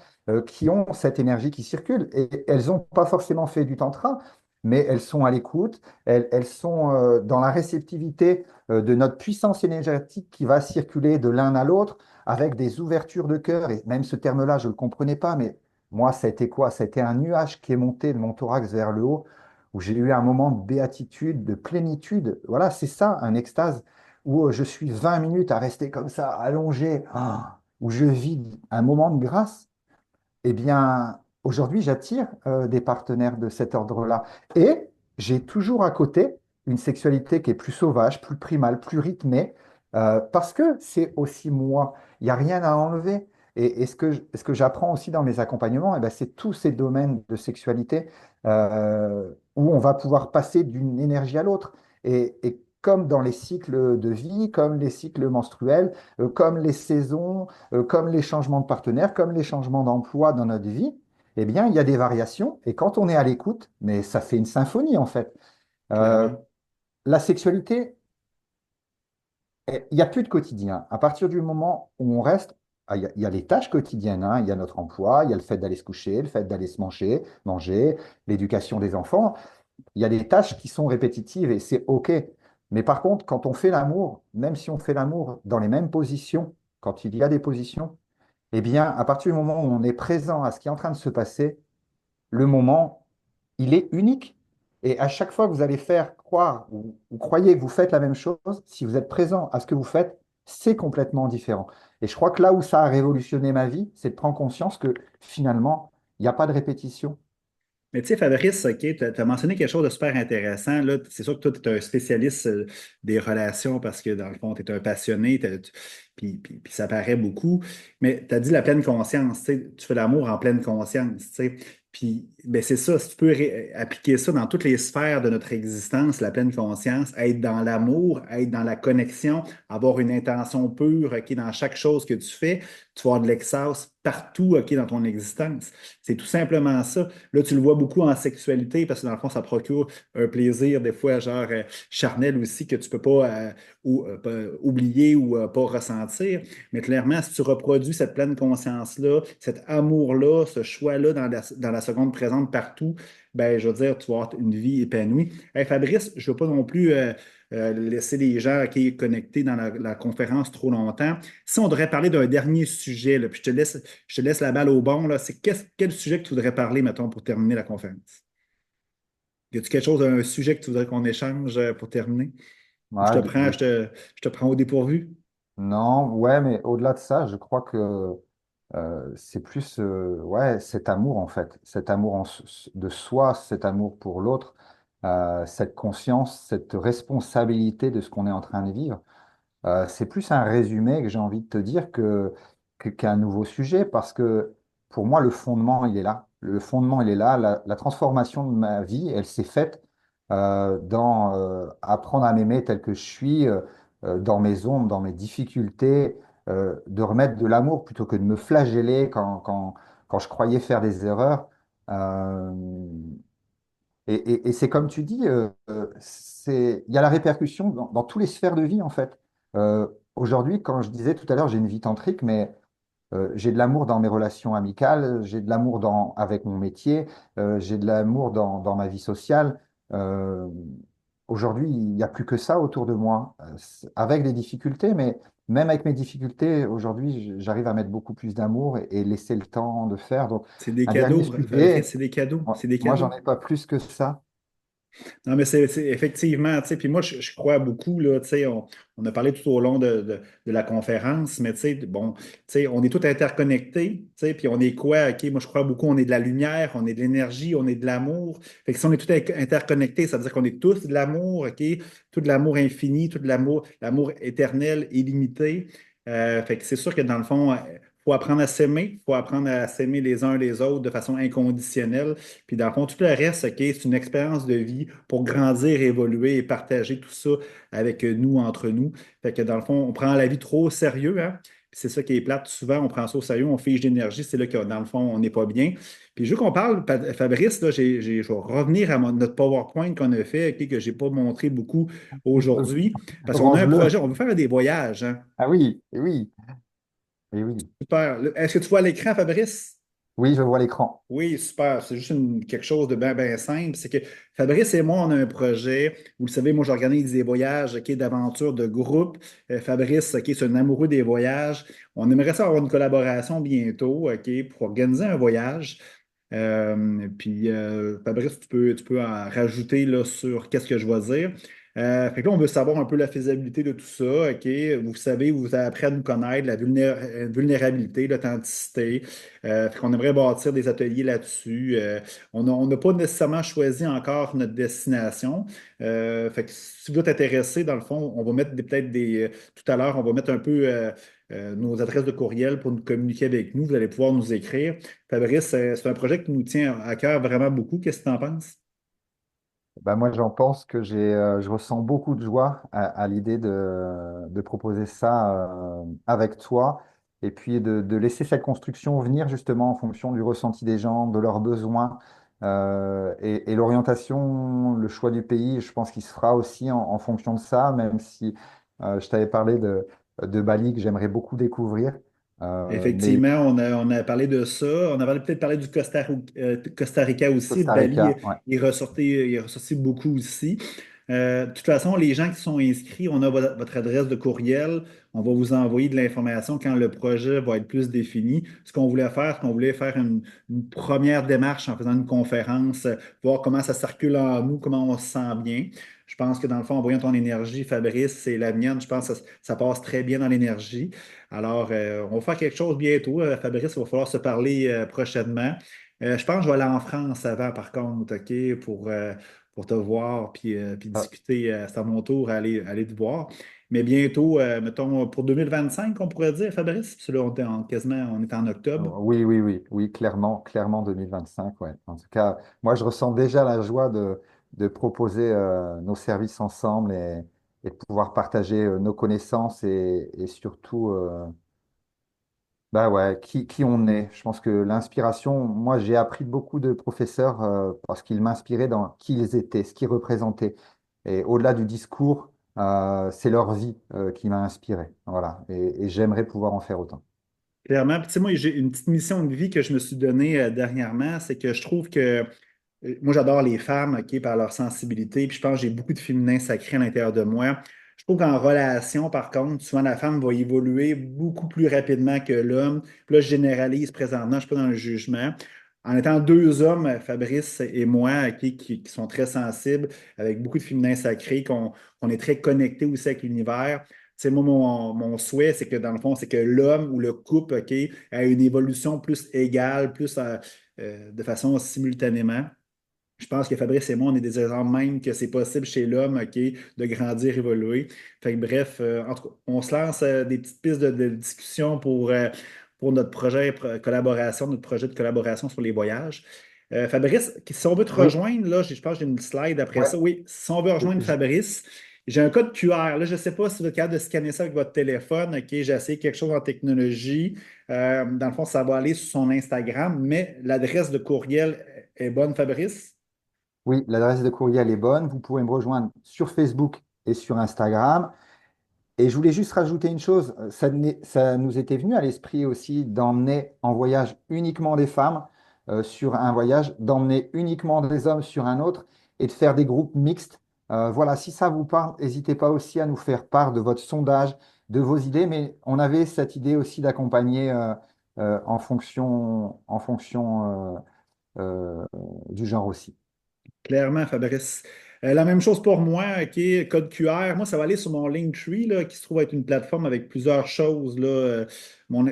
qui ont cette énergie qui circule et elles n'ont pas forcément fait du tantra, mais elles sont à l'écoute, elles sont dans la réceptivité de notre puissance énergétique qui va circuler de l'un à l'autre avec des ouvertures de cœur. Et même ce terme-là, je ne le comprenais pas, mais moi, ça a été quoi? Ça a été un nuage qui est monté de mon thorax vers le haut, où j'ai eu un moment de béatitude, de plénitude. Voilà, c'est ça, un extase, où je suis 20 minutes à rester comme ça, allongé, où je vis un moment de grâce. Eh bien, aujourd'hui, j'attire des partenaires de cet ordre-là. Et j'ai toujours à côté une sexualité qui est plus sauvage, plus primale, plus rythmée, parce que c'est aussi moi. Il n'y a rien à enlever. Et ce que j'apprends aussi dans mes accompagnements, eh ben, c'est tous ces domaines de sexualité où on va pouvoir passer d'une énergie à l'autre. Et comme dans les cycles de vie, comme les cycles menstruels, comme les saisons, comme les changements de partenaire, comme les changements d'emploi dans notre vie, eh bien, il y a des variations. Et quand on est à l'écoute, mais ça fait une symphonie en fait. Euh, Clairement. la sexualité, il n'y a plus de quotidien. À partir du moment où on reste, il y a les tâches quotidiennes, hein. Il y a notre emploi, il y a le fait d'aller se coucher, le fait d'aller se manger, l'éducation des enfants. Il y a des tâches qui sont répétitives et c'est OK. Mais par contre, quand on fait l'amour, même si on fait l'amour dans les mêmes positions, quand il y a des positions, eh bien, à partir du moment où on est présent à ce qui est en train de se passer, le moment, il est unique. Et à chaque fois que vous allez faire croire ou croyez que vous faites la même chose, si vous êtes présent à ce que vous faites, c'est complètement différent. Et je crois que là où ça a révolutionné ma vie, c'est de prendre conscience que finalement, il n'y a pas de répétition. Mais tu sais, Fabrice, OK, tu as mentionné quelque chose de super intéressant. Là, c'est sûr que toi, tu es un spécialiste des relations parce que dans le fond, tu es un passionné, puis ça paraît beaucoup. Mais tu as dit la pleine conscience, tu sais, tu fais l'amour en pleine conscience, tu sais. Puis ben, c'est ça, si tu peux appliquer ça dans toutes les sphères de notre existence, la pleine conscience, être dans l'amour, être dans la connexion, avoir une intention pure, OK, dans chaque chose que tu fais, tu vas avoir de l'extase partout, OK, dans ton existence. C'est tout simplement ça. Là, tu le vois beaucoup en sexualité parce que dans le fond, ça procure un plaisir, des fois, genre charnel aussi, que tu peux pas oublier ou pas ressentir. ressentir. Mais clairement, si tu reproduis cette pleine conscience-là, cet amour-là, ce choix-là dans la seconde présente partout, ben, je veux dire, tu vas avoir une vie épanouie. Hey, Fabrice, je ne veux pas non plus laisser les gens connectés dans la conférence trop longtemps. Si on devrait parler d'un dernier sujet, là, puis je te laisse la balle au bon, là, c'est quel sujet que tu voudrais parler, mettons, pour terminer la conférence? Y a-t-il quelque chose, un sujet que tu voudrais qu'on échange pour terminer? Ou Ouais, je te prends au dépourvu? non, ouais, mais au-delà de ça, je crois que c'est plus ouais, cet amour en fait, cet amour de soi, cet amour pour l'autre, cette conscience, cette responsabilité de ce qu'on est en train de vivre. C'est plus un résumé que j'ai envie de te dire qu'un nouveau sujet, parce que pour moi, le fondement, il est là. Le fondement, il est là. La transformation de ma vie, elle s'est faite dans apprendre à m'aimer tel que je suis, dans mes ombres, dans mes difficultés, de remettre de l'amour plutôt que de me flageller quand je croyais faire des erreurs. Euh, et c'est comme tu dis, il y a la répercussion dans toutes les sphères de vie, en fait. Aujourd'hui, quand je disais tout à l'heure, j'ai une vie tantrique, mais j'ai de l'amour dans mes relations amicales, j'ai de l'amour avec mon métier, j'ai de l'amour dans ma vie sociale. Euh, Aujourd'hui, il n'y a plus que ça autour de moi, avec des difficultés, mais même avec mes difficultés, aujourd'hui, j'arrive à mettre beaucoup plus d'amour et laisser le temps de faire. Donc, C'est des un dernier cadeaux, Fabrice, sujet, c'est des cadeaux, c'est des moi, j'en cadeaux. ai pas plus que ça. Non, mais effectivement, tu sais, puis moi, je crois beaucoup, là, tu sais, on a parlé tout au long de la conférence, mais tu sais, bon, tu sais, on est tous interconnectés, tu sais, puis on est quoi, OK, moi, je crois beaucoup, on est de la lumière, on est de l'énergie, on est de l'amour. Fait que si on est tous interconnectés, ça veut dire qu'on est tous de l'amour, OK, tout de l'amour infini, tout de l'amour éternel, illimité. Fait que c'est sûr que dans le fond, faut apprendre à s'aimer, il faut apprendre à s'aimer les uns les autres de façon inconditionnelle. Puis dans le fond, tout le reste, OK, c'est une expérience de vie pour grandir, évoluer et partager tout ça avec nous, entre nous. Fait que dans le fond, on prend la vie trop au sérieux, hein? Puis c'est ça qui est plate. Souvent, on prend ça au sérieux, on fige d'énergie, c'est là que dans le fond, on n'est pas bien. Puis je veux qu'on parle, Fabrice, là, je vais revenir à notre PowerPoint qu'on a fait, OK, que je n'ai pas montré beaucoup aujourd'hui, parce qu'on a un Range-le. projet, on veut faire des voyages, hein? Ah oui, et oui, et oui. Super. Est-ce que tu vois l'écran, Fabrice? Oui, je vois l'écran. Oui, super. C'est juste quelque chose de bien ben simple. C'est que Fabrice et moi, on a un projet. Vous le savez, moi, j'organise des voyages, OK, d'aventure de groupe. Fabrice, OK, c'est un amoureux des voyages. On aimerait ça avoir une collaboration bientôt, OK, pour organiser un voyage. Fabrice, tu peux en rajouter là, sur qu'est-ce que je vais dire. Fait que là, on veut savoir un peu la faisabilité de tout ça. OK? Vous savez, vous avez appris à nous connaître, la vulnérabilité, l'authenticité. Fait qu'on aimerait bâtir des ateliers là-dessus. On n'a pas nécessairement choisi encore notre destination. Fait que si vous êtes intéressé, dans le fond, on va mettre peut-être tout à l'heure, on va mettre un peu nos adresses de courriel pour nous communiquer avec nous. Vous allez pouvoir nous écrire. Fabrice, c'est un projet qui nous tient à cœur vraiment beaucoup. Qu'est-ce que tu en penses? Ben moi, j'en pense que je ressens beaucoup de joie à l'idée de proposer ça avec toi et puis de laisser cette construction venir justement en fonction du ressenti des gens, de leurs besoins et l'orientation, le choix du pays, je pense qu'il se fera aussi en fonction de ça, même si je t'avais parlé de Bali que j'aimerais beaucoup découvrir. Mais Effectivement, on a parlé de ça. On avait peut-être parlé du Costa Rica aussi. Costa Bali Rica, ouais. il est ressorti beaucoup aussi. De toute façon, les gens qui sont inscrits, on a votre adresse de courriel. On va vous envoyer de l'information quand le projet va être plus défini. Ce qu'on voulait faire, c'est qu'on voulait faire une première démarche en faisant une conférence, voir comment ça circule en nous, comment on se sent bien. Je pense que dans le fond, en voyant ton énergie, Fabrice, et la mienne, je pense que ça passe très bien dans l'énergie. Alors, on va faire quelque chose bientôt. Fabrice, il va falloir se parler prochainement. Je pense que je vais aller en France avant, par contre, OK, pour te voir puis Ah, discuter. C'est à mon tour aller te voir. Mais bientôt, mettons, pour 2025, on pourrait dire, Fabrice, parce que là, on est en octobre. oui, oui, oui, oui, clairement, clairement 2025, ouais. En tout cas, moi, je ressens déjà la joie de proposer nos services ensemble et de pouvoir partager nos connaissances et surtout, bah ouais, qui on est. Je pense que l'inspiration, moi, j'ai appris beaucoup de professeurs parce qu'ils m'inspiraient dans qui ils étaient, ce qu'ils représentaient. Et au-delà du discours, c'est leur vie qui m'a inspiré. Voilà. Et j'aimerais pouvoir en faire autant. Clairement. Puis, tu sais, moi, j'ai une petite mission de vie que je me suis donnée dernièrement, c'est que je trouve que moi, j'adore les femmes, OK, par leur sensibilité, puis je pense que j'ai beaucoup de féminin sacré à l'intérieur de moi. Je trouve qu'en relation, par contre, souvent la femme va évoluer beaucoup plus rapidement que l'homme. Puis là, je généralise présentement, je ne suis pas dans le jugement. En étant deux hommes, Fabrice et moi, OK, qui sont très sensibles, avec beaucoup de féminin sacré, qu'on est très connectés aussi avec l'univers. Tu sais, moi, mon souhait, c'est que dans le fond, c'est que l'homme ou le couple, OK, ait une évolution plus égale, plus de façon simultanément. Je pense que Fabrice et moi, on est des exemples même que c'est possible chez l'homme, OK, de grandir, évoluer. Fait que bref, en tout cas, on se lance des petites pistes de discussion pour notre projet collaboration, notre projet de collaboration sur les voyages. Fabrice, si on veut te Oui, rejoindre, là, je pense que j'ai une slide après ouais. ça. Oui, si on veut rejoindre Je- Fabrice, j'ai un code QR. Là, je ne sais pas si vous êtes capable de scanner ça avec votre téléphone. OK, j'ai essayé quelque chose en technologie. Dans le fond, ça va aller sur son Instagram, mais l'adresse de courriel est bonne, Fabrice? oui, l'adresse de courriel est bonne. Vous pouvez me rejoindre sur Facebook et sur Instagram. Et je voulais juste rajouter une chose, ça nous était venu à l'esprit aussi d'emmener en voyage uniquement des femmes sur un voyage, d'emmener uniquement des hommes sur un autre et de faire des groupes mixtes. Voilà, si ça vous parle, n'hésitez pas aussi à nous faire part de votre sondage, de vos idées, mais on avait cette idée aussi d'accompagner en fonction du genre aussi. Clairement, Fabrice. La même chose pour moi, OK, code QR. Moi, ça va aller sur mon Linktree, là, qui se trouve être une plateforme avec plusieurs choses, là.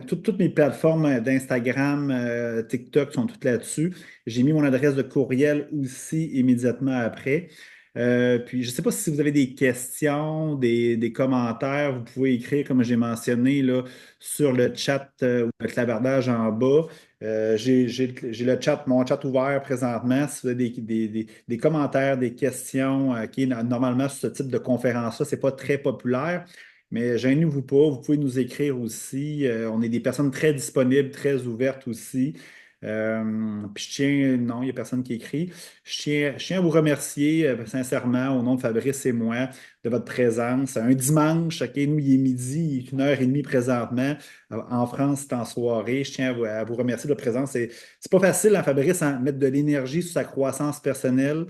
Toutes mes plateformes d'Instagram, TikTok sont toutes là-dessus. J'ai mis mon adresse de courriel aussi immédiatement après. Puis, je ne sais pas si vous avez des questions, des commentaires, vous pouvez écrire, comme j'ai mentionné, là, sur le chat ou le clavardage en bas. J'ai le chat, mon chat ouvert présentement. Si vous avez des commentaires, des questions, qui normalement sur ce type de conférence-là, c'est pas très populaire, mais gênez-vous pas, vous pouvez nous écrire aussi. On est des personnes très disponibles, très ouvertes aussi. Puis je tiens, non, il n'y a personne qui écrit. Je tiens à vous remercier sincèrement au nom de Fabrice et moi de votre présence. Un dimanche, OK, nous, il est midi, il est 1h30 présentement. En France, c'est en soirée. Je tiens à vous remercier de votre présence. C'est pas facile, hein, Fabrice, de mettre de l'énergie sur sa croissance personnelle.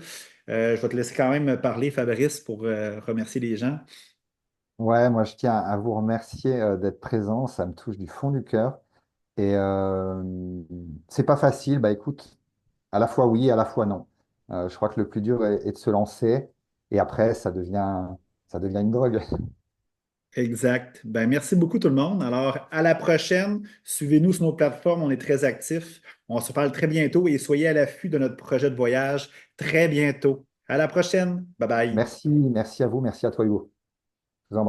Je vais te laisser quand même parler, Fabrice, pour remercier les gens. Ouais, moi je tiens à vous remercier d'être présent, ça me touche du fond du cœur. Et c'est pas facile, bah écoute, à la fois oui, à la fois non. Je crois que le plus dur est de se lancer et après ça devient une drogue. Exact. Ben, merci beaucoup tout le monde. Alors, à la prochaine. Suivez-nous sur nos plateformes. On est très actifs. On se parle très bientôt et soyez à l'affût de notre projet de voyage très bientôt. À la prochaine. Bye bye. Merci, merci à vous, merci à toi Hugo.